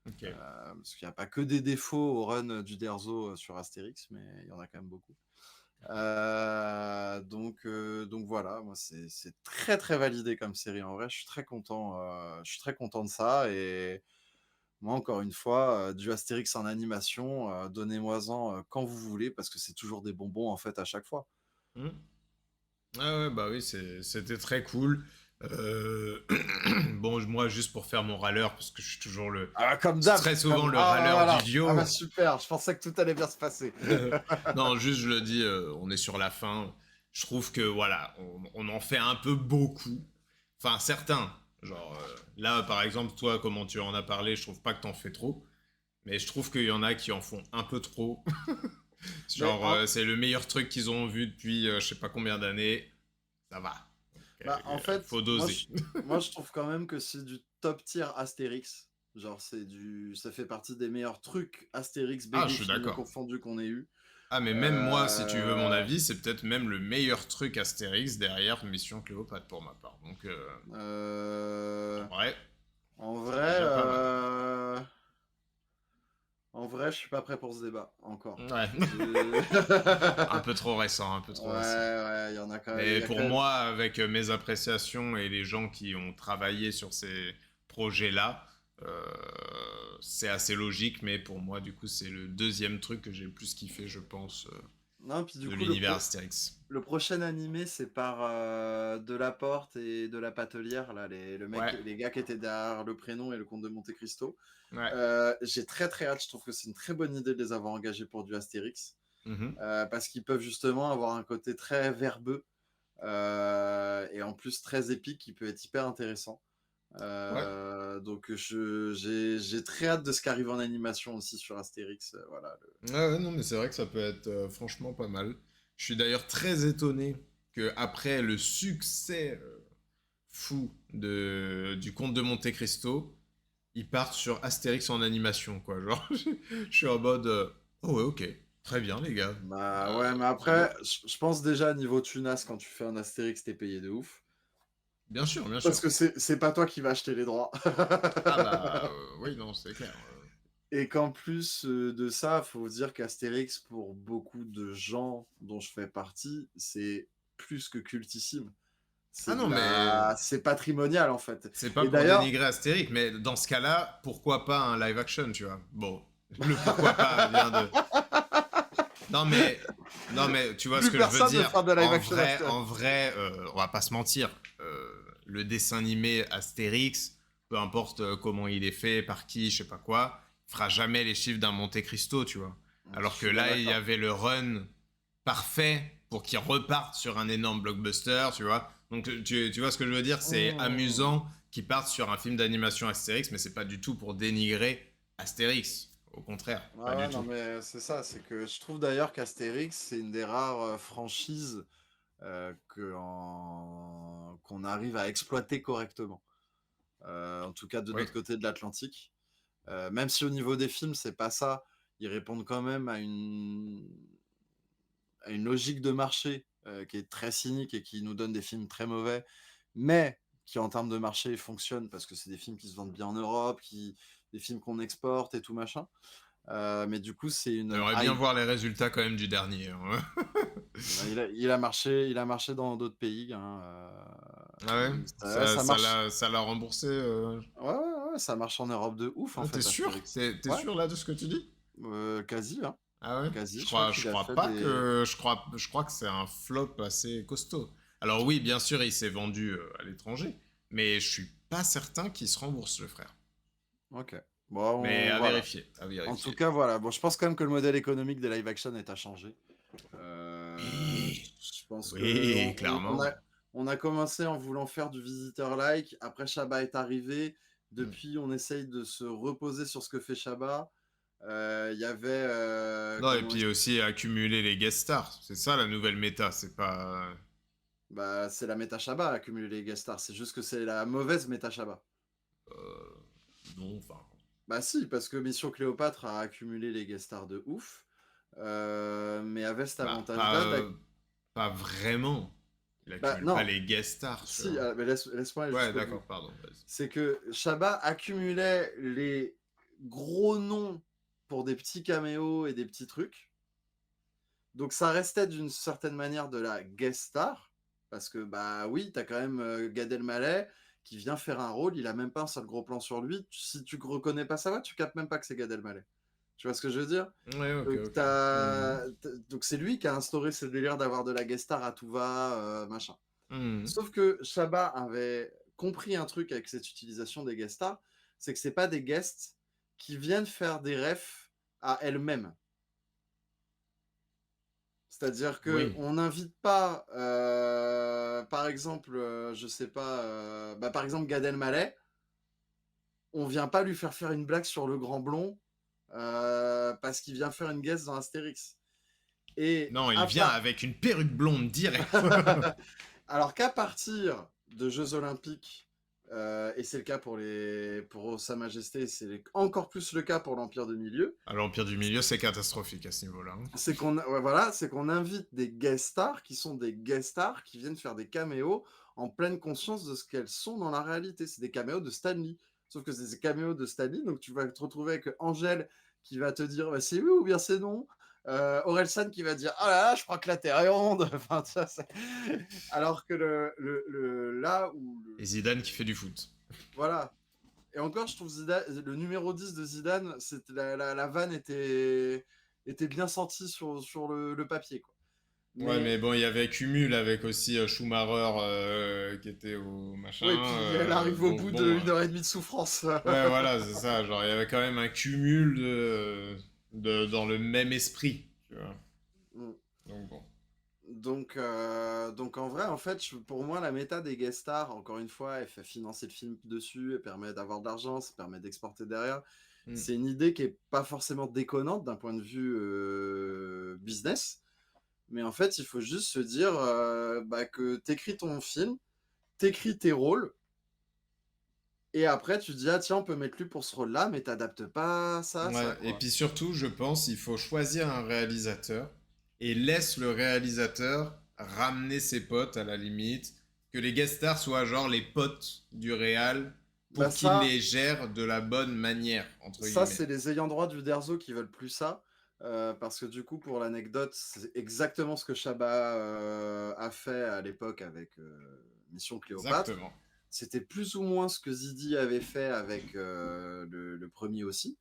Ok. Parce qu'il n'y a pas que des défauts au run d'Uderzo sur Astérix, mais il y en a quand même beaucoup. Donc voilà, moi c'est très très validé comme série en vrai. Je suis très content de ça et moi encore une fois, du Astérix en animation, donnez-moi-en quand vous voulez parce que c'est toujours des bonbons en fait à chaque fois. Mhm. Ah ouais, bah oui, c'était très cool. Bon, moi, juste pour faire mon râleur, parce que je suis toujours Ah comme c'est d'hab, très souvent le ah râleur du voilà, ah bah duo. super, je pensais que tout allait bien se passer. Non, juste je le dis, on est sur la fin. Je trouve que voilà, on en fait un peu beaucoup. Enfin, certains. Genre, là, par exemple, toi, comment tu en as parlé, je trouve pas que t'en fais trop. Mais je trouve qu'il y en a qui en font un peu trop. Mais Genre, c'est le meilleur truc qu'ils ont vu depuis je sais pas combien d'années. Ça va. Donc, bah, en fait, faut doser. moi, je trouve quand même que c'est du top tier Astérix. Genre, ça fait partie des meilleurs trucs Astérix, Ah, je BD, suis film d'accord. confondu qu'on ait eu. Ah, mais même moi, si tu veux mon Euh, avis, c'est peut-être même le meilleur truc Astérix derrière Mission Cléopâtre pour ma part. Donc, euh, en vrai, en c'est vrai, déjà pas mal. euh, en vrai, je suis pas prêt pour ce débat encore. Ouais. J'ai- Un peu trop récent, un peu Ouais, trop récent. ouais, il y en a quand même. Il Mais y a pour quand même. moi, avec mes appréciations et les gens qui ont travaillé sur ces projets-là, euh, c'est assez logique, mais pour moi, du coup, c'est le deuxième truc que j'ai le plus kiffé, je pense, Non, puis du de coup, l'univers Astérix. le prochain animé, c'est par Delaporte et de la Patelière, là, Ouais, les gars qui étaient derrière le prénom et le comte de Monte Cristo. ouais. J'ai très très hâte, je trouve que c'est une très bonne idée de les avoir engagés pour du Astérix, Mhm. parce qu'ils peuvent justement avoir un côté très verbeux et en plus très épique qui peut être hyper intéressant. Ouais. Donc j'ai très hâte de ce qui arrive en animation aussi sur Astérix. Voilà. Ouais, ouais, non, mais c'est vrai que ça peut être franchement pas mal. Je suis d'ailleurs très étonné que après le succès fou du Comte de Monte Cristo, ils partent sur Astérix en animation, quoi. Genre, je suis en mode, oh ouais, ok, très bien les gars. Bah Bah, ouais, mais c'est beau. après, je pense déjà niveau Tunas, quand tu fais un Astérix, t'es payé de ouf. Bien sûr, bien Parce sûr. que c'est pas toi qui vas acheter les droits. Ah bah, oui, non, c'est clair. Et qu'en plus, de ça, faut dire qu'Astérix, pour beaucoup de gens dont je fais partie, c'est plus que cultissime. Ah C'est non, mais patrimonial, en fait. c'est pas Et pour d'ailleurs, dénigrer Astérix, mais dans ce cas-là, pourquoi pas un live action, tu vois? Bon, le pourquoi pas vient de non mais non mais tu vois ce plus que je veux personne ne dire? fera de live action En Astérix. vrai, on va pas se mentir, le dessin animé Astérix, peu importe, comment il est fait, par qui, je sais pas quoi, fera jamais les chiffres d'un Monte Cristo, tu vois? Je Alors que suis bien là, il y d'accord. avait le run parfait pour qu'il reparte sur un énorme blockbuster, tu vois? Donc tu vois ce que je veux dire? C'est Mmh. amusant qu'ils partent sur un film d'animation Astérix, mais c'est pas du tout pour dénigrer Astérix. Au contraire, pas Ouais, du ouais, non, tout. mais c'est ça, c'est que je trouve d'ailleurs qu'Astérix, c'est une des rares, franchises, qu'on arrive à exploiter correctement. En tout cas de Oui. notre côté de l'Atlantique. Même si au niveau des films, c'est pas ça, ils répondent quand même à une logique de marché, qui est très cynique et qui nous donne des films très mauvais, mais qui en termes de marché fonctionnent parce que c'est des films qui se vendent bien en Europe, des films qu'on exporte et tout machin. Mais du coup, c'est une J'aimerais bien hype. voir les résultats quand même du dernier, hein. Il a marché dans d'autres pays, hein, Ah ouais? ça marche. Ça l'a remboursé, Ouais, ouais, ouais, ça marche en Europe de ouf en ah, t'es fait, sûr? Astérix. T'es Ouais, sûr là de ce que tu dis? quasi, hein. Ah ouais? Quasi, je crois Je qu'il a crois fait pas des. que, je crois que c'est un flop assez costaud. Alors oui, bien sûr, il s'est vendu à l'étranger, mais je suis pas certain qu'il se rembourse, le frère. Ok. Bon, Mais à voilà. vérifier, à En tout vérifier. cas, voilà. Bon, je pense quand même que le modèle économique des live action est à changer. Oui, Je pense que oui, clairement. on a commencé en voulant faire du visiteur-like. Après, Chabat est arrivé. Hmm. Depuis, on essaye de se reposer sur ce que fait Chabat. Il y avait, Non, et comment puis aussi accumuler les guest stars. C'est ça la nouvelle méta, c'est pas. bah, c'est la méta Chabat, accumuler les guest stars. C'est juste que c'est la mauvaise méta Chabat. Euh, non, enfin. Bah si, parce que Mission Cléopâtre a accumulé les guest stars de ouf, mais avait cet Bah, avantage-là. pas vraiment. Il Bah accumule pas non, les guest stars, tu si, vois. mais laisse-moi aller Ouais, jusqu'au bout. d'accord, pardon, vas-y. C'est que Chabat accumulait les gros noms pour des petits caméos et des petits trucs. Donc ça restait d'une certaine manière de la guest star, parce que bah oui, t'as quand même Gad Elmaleh qui vient faire un rôle, il a même pas un seul gros plan sur lui. Si tu reconnais pas sa voix, tu captes même pas que c'est Gad Elmaleh. Tu vois ce que je veux dire? Ouais, ok, Donc, ok. Mhm. donc c'est lui qui a instauré ce délire d'avoir de la guest star à tout va, machin. Mhm. Sauf que Chabat avait compris un truc avec cette utilisation des guest stars, c'est que c'est pas des guests qui viennent faire des refs à elles-mêmes. C'est-à-dire que Oui. on n'invite pas, par exemple, je sais pas, bah, par exemple Gad Elmaleh, on vient pas lui faire faire une blague sur le grand blond, parce qu'il vient faire une guest dans Astérix. Et Non, il à vient part avec une perruque blonde direct. alors qu'à partir de Jeux Olympiques, et c'est le cas pour Sa Majesté, c'est encore plus le cas pour l'Empire de Milieu, À l'Empire du Milieu, c'est catastrophique à ce niveau-là, hein. c'est qu'on invite des guest stars qui sont des guest stars qui viennent faire des caméos en pleine conscience de ce qu'elles sont dans la réalité. C'est des caméos de Stanley. Sauf que c'est des caméos de Stanley, donc tu vas te retrouver avec Angèle qui va te dire bah, c'est oui ou bien c'est non. Orelsan qui va dire ah là là, je crois que la Terre est ronde. Enfin, ça, alors que là où Et Zidane qui fait du foot. voilà. Et encore, je trouve le numéro 10 de Zidane, la vanne était bien sentie sur le papier, quoi. Ouais, Mais mais bon, il y avait Cumul avec aussi Schumacher qui était au machin. oui, puis elle arrive au Donc bout bon, d'une heure et demie de souffrance. ouais, voilà, c'est ça. Genre, il y avait quand même un cumul dans le même esprit, tu vois. Donc bon. Donc en vrai, en fait, pour moi, la méta des guest stars, encore une fois, elle fait financer le film dessus, elle permet d'avoir de l'argent, ça permet d'exporter derrière. Hmm. C'est une idée qui est pas forcément déconnante d'un point de vue business, mais en fait, il faut juste se dire bah, que t'écris ton film, t'écris tes rôles, et après tu dis ah tiens, on peut mettre lui pour ce rôle-là, mais t'adaptes pas ça à ça, Ouais, et quoi. puis surtout, je pense, il faut choisir un réalisateur et laisse le réalisateur ramener ses potes à la limite, que les guest stars soient genre les potes du réal Bah pour qu'ils ça, les gèrent de la bonne manière, entre ça guillemets. c'est les ayants droit du Derzo qui veulent plus ça. Parce que du coup, pour l'anecdote, c'est exactement ce que Chabat a fait à l'époque avec Mission Cléopâtre. Exactement. C'était plus ou moins ce que Zidi avait fait avec le premier aussi.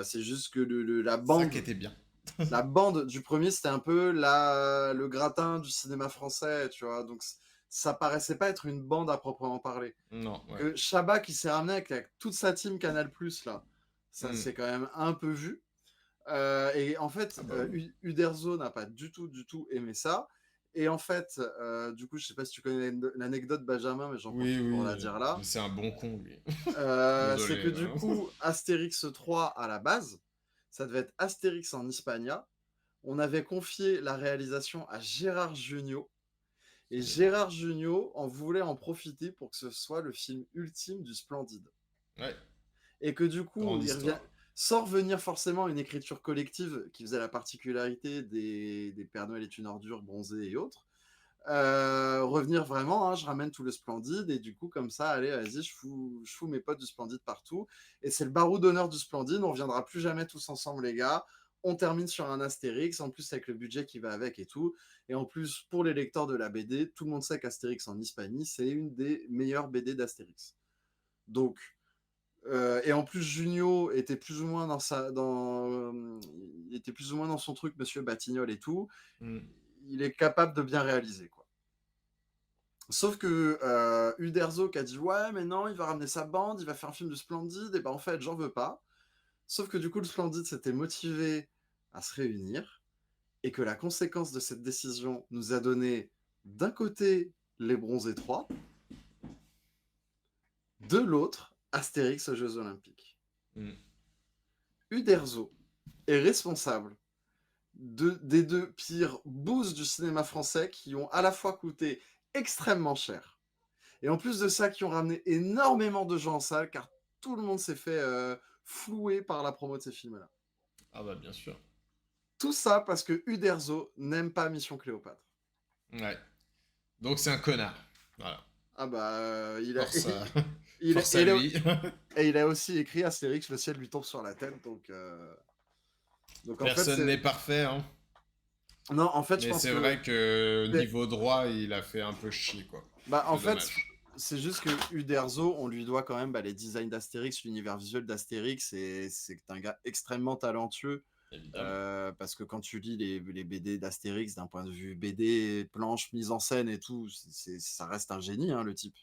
C'est juste que Ça qui était bien. la bande du premier, c'était un peu le gratin du cinéma français, tu vois. Donc ça paraissait pas être une bande à proprement parler. Non, ouais. Que Chabat qui s'est ramené avec toute sa team Canal+, là, ça Hmm. s'est quand même un peu vu. Et en fait, Ah bah oui. Uderzo n'a pas du tout aimé ça. Et en fait, du coup, je sais pas si tu connais l'anecdote Benjamin, mais j'en Oui, profite pour la oui. dire Mais là. c'est un bon con, lui. C'est que Désolé. du coup, Astérix 3 à la base, ça devait être Astérix en Hispania. On avait confié la réalisation à Gérard Jugnot. Et Gérard Jugnot en voulait en profiter pour que ce soit le film ultime du Splendide. Ouais, Et que du coup, grande il revient, histoire. sans revenir forcément à une écriture collective qui faisait la particularité des Père Noël est une ordure, Bronzé et autres, revenir vraiment, hein, je ramène tout le Splendide, et du coup, comme ça, allez, vas-y, je fous mes potes du Splendide partout. Et c'est le barreau d'honneur du Splendide, on reviendra plus jamais tous ensemble, les gars. On termine sur un Astérix, en plus avec le budget qui va avec et tout. Et en plus, pour les lecteurs de la BD, tout le monde sait qu'Astérix en Hispanie, c'est une des meilleures BD d'Astérix. Donc, et en plus, Junio était plus ou moins il était plus ou moins dans son truc, Monsieur Batignolles et tout. Hmm. Il est capable de bien réaliser, quoi. Sauf que Uderzo qui a dit ouais, mais non, il va ramener sa bande, il va faire un film de Splendide, et ben en fait, j'en veux pas. Sauf que du coup, le Splendide s'était motivé à se réunir, et que la conséquence de cette décision nous a donné d'un côté les Bronzés 3, de l'autre Astérix aux Jeux Olympiques. Hmm. Uderzo est responsable des deux pires boosts du cinéma français qui ont à la fois coûté extrêmement cher et en plus de ça qui ont ramené énormément de gens en salle car tout le monde s'est fait flouer par la promo de ces films-là. Ah bah bien sûr. Tout ça parce que Uderzo n'aime pas Mission Cléopâtre. Ouais. Donc c'est un connard. Voilà. Ah bah il a Force à, il, force à lui. et il a aussi écrit Astérix le ciel lui tombe sur la tête donc en fait Personne c'est n'est parfait, hein. non en fait je Mais pense c'est que vrai que niveau droit, il a fait un peu chier, quoi. bah, en C'est fait, dommage. c'est juste que Uderzo, on lui doit quand même les designs d'Astérix, l'univers visuel d'Astérix, et c'est un gars extrêmement talentueux. Évidemment. Parce que quand tu lis les BD d'Astérix, d'un point de vue BD, planche, mise en scène et tout, ça reste un génie, hein, le type.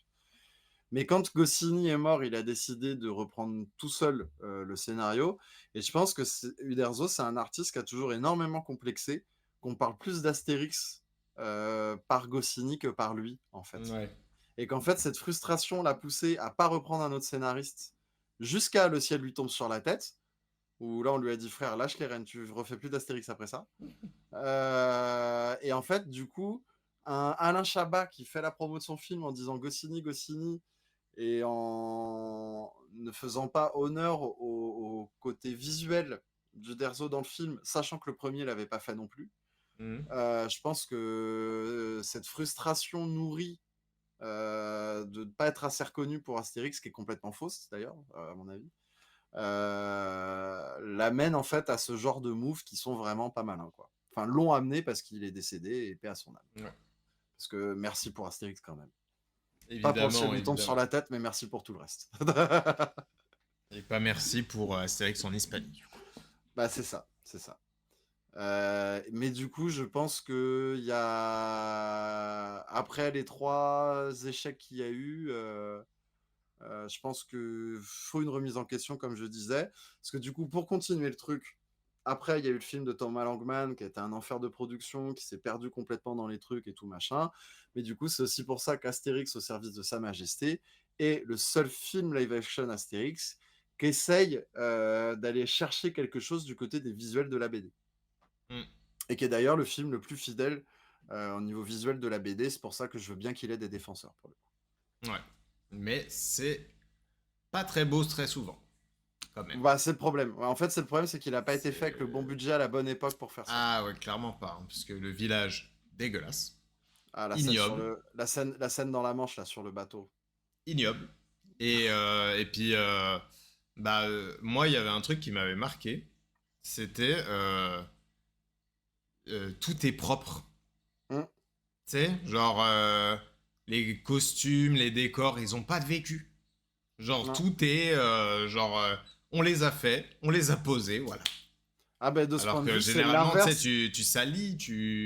Mais quand Goscinny est mort, il a décidé de reprendre tout seul le scénario. Et je pense que Uderzo, c'est un artiste qui a toujours énormément complexé, qu'on parle plus d'Astérix par Goscinny que par lui, en fait. Ouais. Et qu'en fait, cette frustration l'a poussé à pas reprendre un autre scénariste jusqu'à Le ciel lui tombe sur la tête, où là, on lui a dit, frère, lâche les rênes, tu refais plus d'Astérix après ça. Et en fait, du coup, un Alain Chabat qui fait la promo de son film en disant Goscinny, Goscinny, et en ne faisant pas honneur au côté visuel du Derzo dans le film, sachant que le premier l'avait pas fait non plus. Mhm. Je pense que cette frustration nourrie de ne pas être assez reconnu pour Astérix, qui est complètement fausse d'ailleurs, à mon avis, l'amène en fait à ce genre de moves qui sont vraiment pas malins, quoi. Enfin, l'ont amené parce qu'il est décédé et paix à son âme. Ouais. Parce que merci pour Astérix quand même. Pas pour le ciel Évidemment, lui tombe sur évidemment. la tête, mais merci pour tout le reste. Et pas merci pour Astérix en Hispanie, du coup. Bah c'est ça, c'est ça. Mais du coup, je pense que il y a après les 3 échecs qu'il y a eu, je pense que faut une remise en question, comme je disais, parce que du coup, pour continuer le truc, après il y a eu le film de Thomas Langman qui a été un enfer de production, qui s'est perdu complètement dans les trucs et tout machin. Mais du coup, c'est aussi pour ça qu'Astérix au service de Sa Majesté est le seul film live action Astérix qui essaye d'aller chercher quelque chose du côté des visuels de la BD. Mm. Et qui est d'ailleurs le film le plus fidèle au niveau visuel de la BD. C'est pour ça que je veux bien qu'il ait des défenseurs pour le coup. Ouais. Mais c'est pas très beau très souvent, quand même. Bah, c'est le problème. Ouais, en fait, c'est le problème, c'est qu'il n'a pas été fait avec le bon C'est... budget à la bonne époque pour faire ça. Ah ouais, clairement pas, hein, parce que le village, dégueulasse. Ah, ignoble, la scène dans la Manche, là, sur le bateau. ignoble. Et puis, moi, il y avait un truc qui m'avait marqué. C'était tout est propre. Hum, Tu sais, genre, les costumes, les décors, ils ont pas de vécu. Genre, non. tout est, on les a fait, on les a posés, voilà. Ah ben de ce point Alors de que vue, c'est généralement, tu sais, l'inverse. tu salis,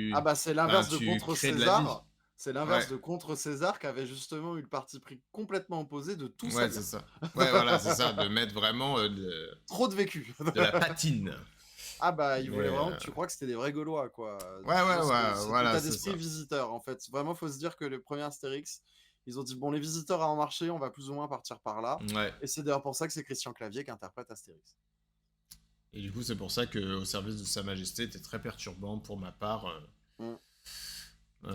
Ah bah c'est enfin, l'inverse de tu Contre crées de la vie. César. C'est l'inverse Ouais, de Contre César qui avait justement eu le parti pris complètement opposé de tout ouais, c'est salir. ça. Ouais, voilà, c'est ça, de mettre vraiment Trop de vécu. de la patine. Ah bah il voulait Mais, vraiment que tu crois que c'était des vrais Gaulois quoi. ouais, Tu ouais, vois, ouais, cet voilà, état c'est d'esprit ça. visiteur en fait. Vraiment faut se dire que le premier Astérix, ils ont dit bon les visiteurs à en marché, on va plus ou moins partir par là. Ouais. Et c'est d'ailleurs pour ça que c'est Christian Clavier qui interprète Astérix. Et du coup, c'est pour ça que Au service de Sa Majesté était très perturbant pour ma part. Mm.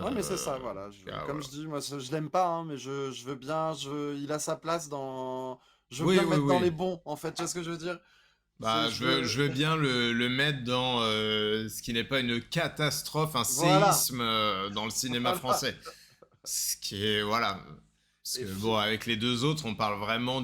Ouais mais c'est ça Euh, voilà. Comme voilà. je dis moi je l'aime pas hein, mais je veux bien, il a sa place dans. Je veux bien Oui, le oui, mettre dans oui. les bons en fait. Tu vois ce que je veux dire? C'est Bah, je veux. je veux bien le mettre dans ce qui n'est pas une catastrophe, un Voilà. séisme dans le cinéma Voilà. français. Ce qui est, voilà. Parce Et que bon, avec les deux autres, on parle vraiment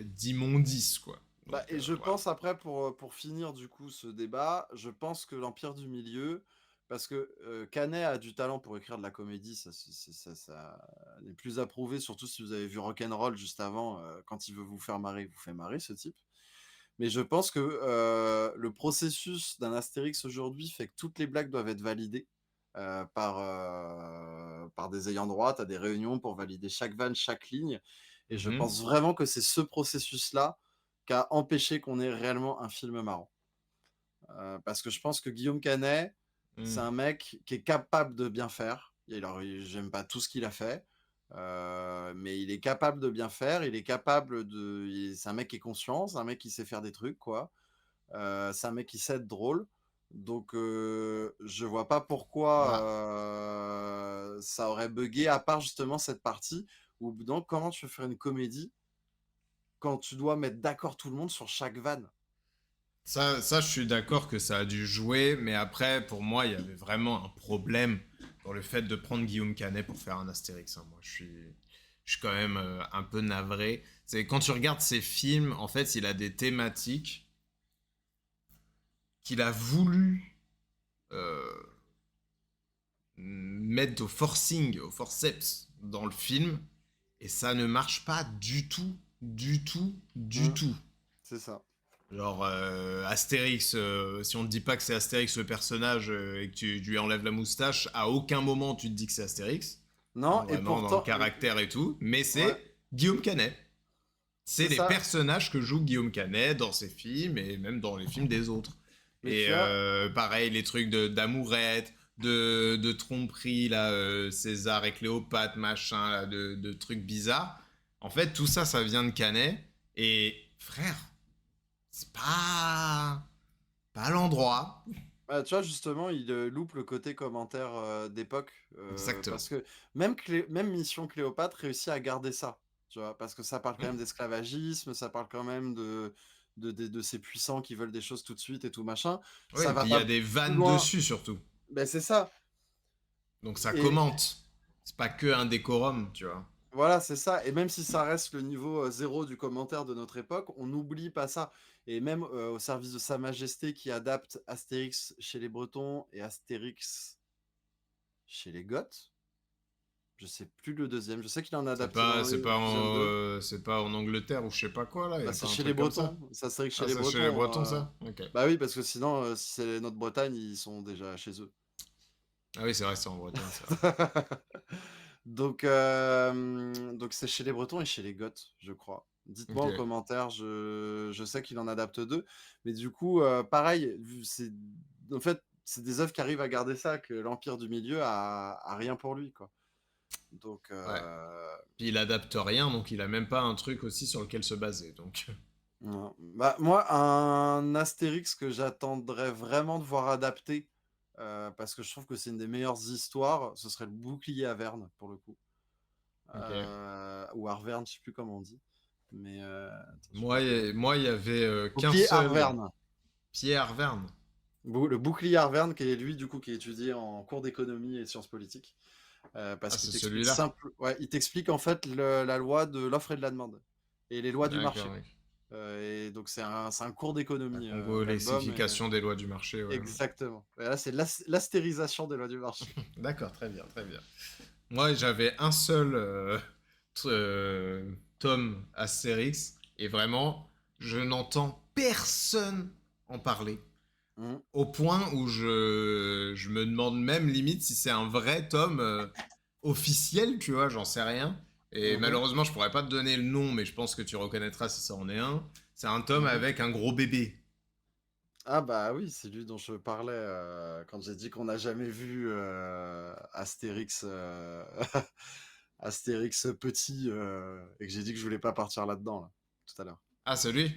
d'immondice, quoi. bah, Donc, et je voilà. pense après, pour finir du coup ce débat, je pense que l'Empire du Milieu, parce que Canet a du talent pour écrire de la comédie, ça n'est plus à prouver, surtout si vous avez vu Rock'n'Roll juste avant, quand il veut vous faire marrer, il vous fait marrer ce type. Mais je pense que le processus d'un Astérix aujourd'hui fait que toutes les blagues doivent être validées par des ayants droit, à des réunions pour valider chaque vanne, chaque ligne. Et je Mhm. pense vraiment que c'est ce processus-là qui a empêché qu'on ait réellement un film marrant. Parce que je pense que Guillaume Canet, c'est Mhm. un mec qui est capable de bien faire. Alors, j'aime pas tout ce qu'il a fait, mais il est capable de bien faire. Il est capable de. C'est un mec qui est conscient, c'est un mec qui sait faire des trucs, quoi. C'est un mec qui sait être drôle. Donc, je vois pas pourquoi Bah, ça aurait buggé, à part justement cette partie où, donc, comment tu veux faire une comédie quand tu dois mettre d'accord tout le monde sur chaque vanne? je suis d'accord que ça a dû jouer, mais après, pour moi, il y avait vraiment un problème dans le fait de prendre Guillaume Canet pour faire un Astérix, hein. Moi, je suis quand même un peu navré. C'est quand tu regardes ses films, en fait, il a des thématiques qu'il a voulu euh, mettre au forcing, au forceps dans le film, et ça ne marche pas du tout, du tout, du Hmm, tout. c'est ça. Genre Astérix, si on te dit pas que c'est Astérix le personnage et que tu lui enlèves la moustache, à aucun moment tu te dis que c'est Astérix, hein, Non, et vraiment dans le pourtant, caractère et tout, mais ouais, c'est Guillaume Canet. C'est c'est les ça. personnages que joue Guillaume Canet dans ses films et même dans les films des autres. Mais Et tu vois, pareil, les trucs d'amourette, de tromperie, là, César et Cléopâtre, machin, là, de trucs bizarres. En fait, tout ça, ça vient de Canet. Et frère, c'est pas à l'endroit. tu vois, justement, il loupe le côté commentaire d'époque. Exactement. Parce que même Mission Cléopâtre réussit à garder ça. Tu vois, parce que ça parle quand Hmm. même d'esclavagisme, ça parle quand même de ces puissants qui veulent des choses tout de suite et tout machin. Oui, Ça et va puis il y a pas des plus vannes loin. dessus surtout. Ben, c'est ça. Donc ça Et commente. C'est pas que un décorum, tu vois. voilà, c'est ça. Et même si ça reste le niveau zéro du commentaire de notre époque, on n'oublie pas ça. Et même au service de Sa Majesté qui adapte Astérix chez les Bretons et Astérix chez les Goths. Je sais plus le deuxième. Je sais qu'il en a adapté dans l'épisode 2. C'est pas en Angleterre ou je sais pas quoi là. Il y Bah, a c'est pas un chez les truc comme ça. Bretons. Ça serait que chez Ah, les c'est chez les Bretons. Bretons ça. Ok. Bah oui, parce que sinon, si c'est notre Bretagne, ils sont déjà chez eux. Ah oui, c'est vrai, c'est en Bretagne, c'est vrai. Donc c'est chez les Bretons et chez les Goths, je crois. Dites-moi Ok. en commentaire, je sais qu'il en adapte deux, mais du coup, pareil, en fait, c'est des œuvres qui arrivent à garder ça, que l'Empire du Milieu a rien pour lui, quoi. Donc, Ouais. Puis il adapte rien, donc il a même pas un truc aussi sur lequel se baser. Donc. non. Bah, moi, un Astérix que j'attendrais vraiment de voir adapté, parce que je trouve que c'est une des meilleures histoires, ce serait le Bouclier à Verne, pour le coup. Ok. Ou Arverne, je sais plus comment on dit. Mais attends, je vais Moi, regarder. moi, il y avait qu'un Bouclier seul Arverne. Pierre Verne. Le bouclier Arverne, qui est lui, du coup, qui est étudié en cours d'économie et sciences politiques. Ah, Parce qu'il c'est t'explique celui-là? simple, ouais, il t'explique en fait la loi de l'offre et de la demande et les lois du D'accord, marché. oui. Et donc c'est un cours La d'économie, l'album. congolésification des lois du marché, ouais. Exactement. Et là, c'est l'astérisation des lois du marché. D'accord, très bien, très bien. Moi, j'avais un seul tome Astérix, et vraiment, je n'entends personne en parler. Mhm. Au point où je me demande même limite si c'est un vrai tome officiel, tu vois, j'en sais rien. Et Mhm. malheureusement, je pourrais pas te donner le nom, mais je pense que tu reconnaîtras si ça en est un. C'est un tome Mhm. avec un gros bébé. Ah bah oui, c'est lui dont je parlais quand j'ai dit qu'on n'a jamais vu Astérix, Astérix petit, et que j'ai dit que je voulais pas partir là-dedans, là, tout à l'heure. Ah, c'est lui.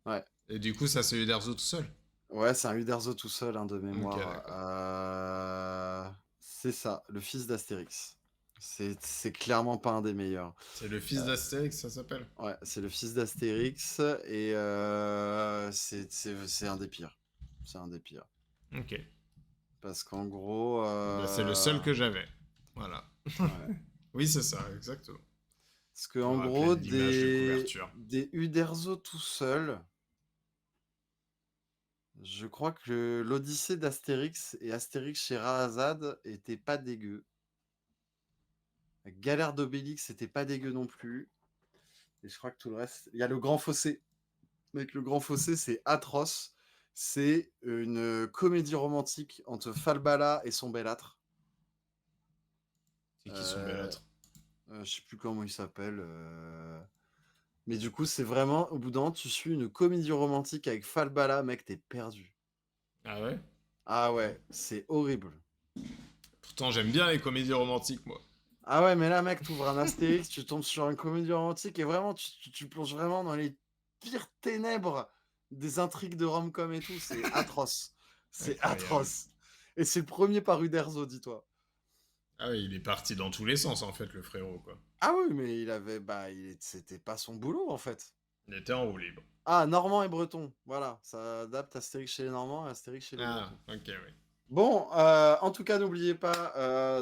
Ouais. Et du coup, ça, c'est Uderzo tout seul. Ouais, c'est un Uderzo tout seul, de Ok, mémoire. d'accord. C'est ça, le fils d'Astérix. C'est clairement pas un des meilleurs. C'est le fils Euh, d'Astérix, ça s'appelle. ouais, c'est le fils d'Astérix et c'est un des pires. C'est un des pires. Ok. Parce qu'en gros, Bah, c'est le seul que j'avais. Voilà. ouais. Oui, c'est ça, exactement. Parce que Je me en rappelais gros, de l'image de couverture. des Uderzo tout seul, je crois que l'Odyssée d'Astérix et Astérix chez Rahazad était pas dégueu. La galère d'Obélix, c'était pas dégueu non plus. Et je crois que tout le reste. Il y a le Grand Fossé. Mec, le Grand Fossé, c'est atroce. C'est une comédie romantique entre Falbala et son bellâtre. C'est qui son bel Euh, être? je sais plus comment il s'appelle. Mais du coup, c'est vraiment, au bout d'un moment, tu suis une comédie romantique avec Falbala, mec, t'es perdu. Ah ouais? Ah ouais, c'est horrible. Pourtant, j'aime bien les comédies romantiques, moi. Ah ouais, mais là, mec, t'ouvres un Astérix, tu tombes sur une comédie romantique et vraiment, tu plonges vraiment dans les pires ténèbres des intrigues de rom-com et tout. C'est atroce. C'est Incroyable. atroce. Et c'est le premier par Uderzo, dis-toi. Ah oui, il est parti dans tous les sens, en fait, le frérot, quoi. Ah oui, mais c'était pas son boulot, en fait. Il était en roue libre. Ah, Normand et Breton. Voilà, ça adapte Astérix chez les Normands et Astérix chez les Ah, Bretons. ok, oui. Bon, en tout cas, n'oubliez pas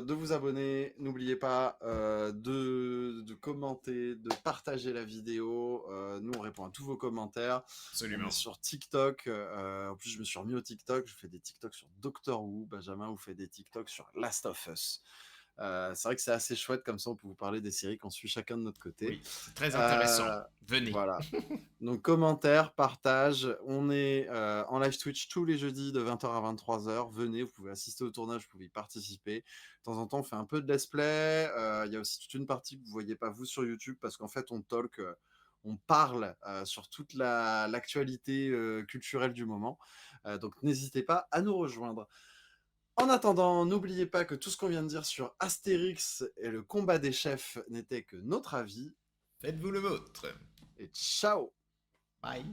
de vous abonner, n'oubliez pas de commenter, de partager la vidéo. Nous, on répond à tous vos commentaires. On est Absolument. sur TikTok. En plus, je me suis remis au TikTok. Je fais des TikTok sur Doctor Who. Benjamin vous fait des TikTok sur Last of Us. C'est vrai que c'est assez chouette, comme ça, on peut vous parler des séries qu'on suit chacun de notre côté. Oui, c'est très intéressant. Euh, Venez. voilà. Donc commentaires, partage, on est en live Twitch tous les jeudis de 20h à 23h, venez, vous pouvez assister au tournage, vous pouvez y participer. De temps en temps on fait un peu de let's play, il y a aussi toute une partie que vous voyez pas vous sur YouTube parce qu'en fait on talk, on parle sur toute l'actualité culturelle du moment. Donc n'hésitez pas à nous rejoindre. En attendant, n'oubliez pas que tout ce qu'on vient de dire sur Astérix et le combat des chefs n'était que notre avis. Faites-vous le vôtre. Et ciao! Bye.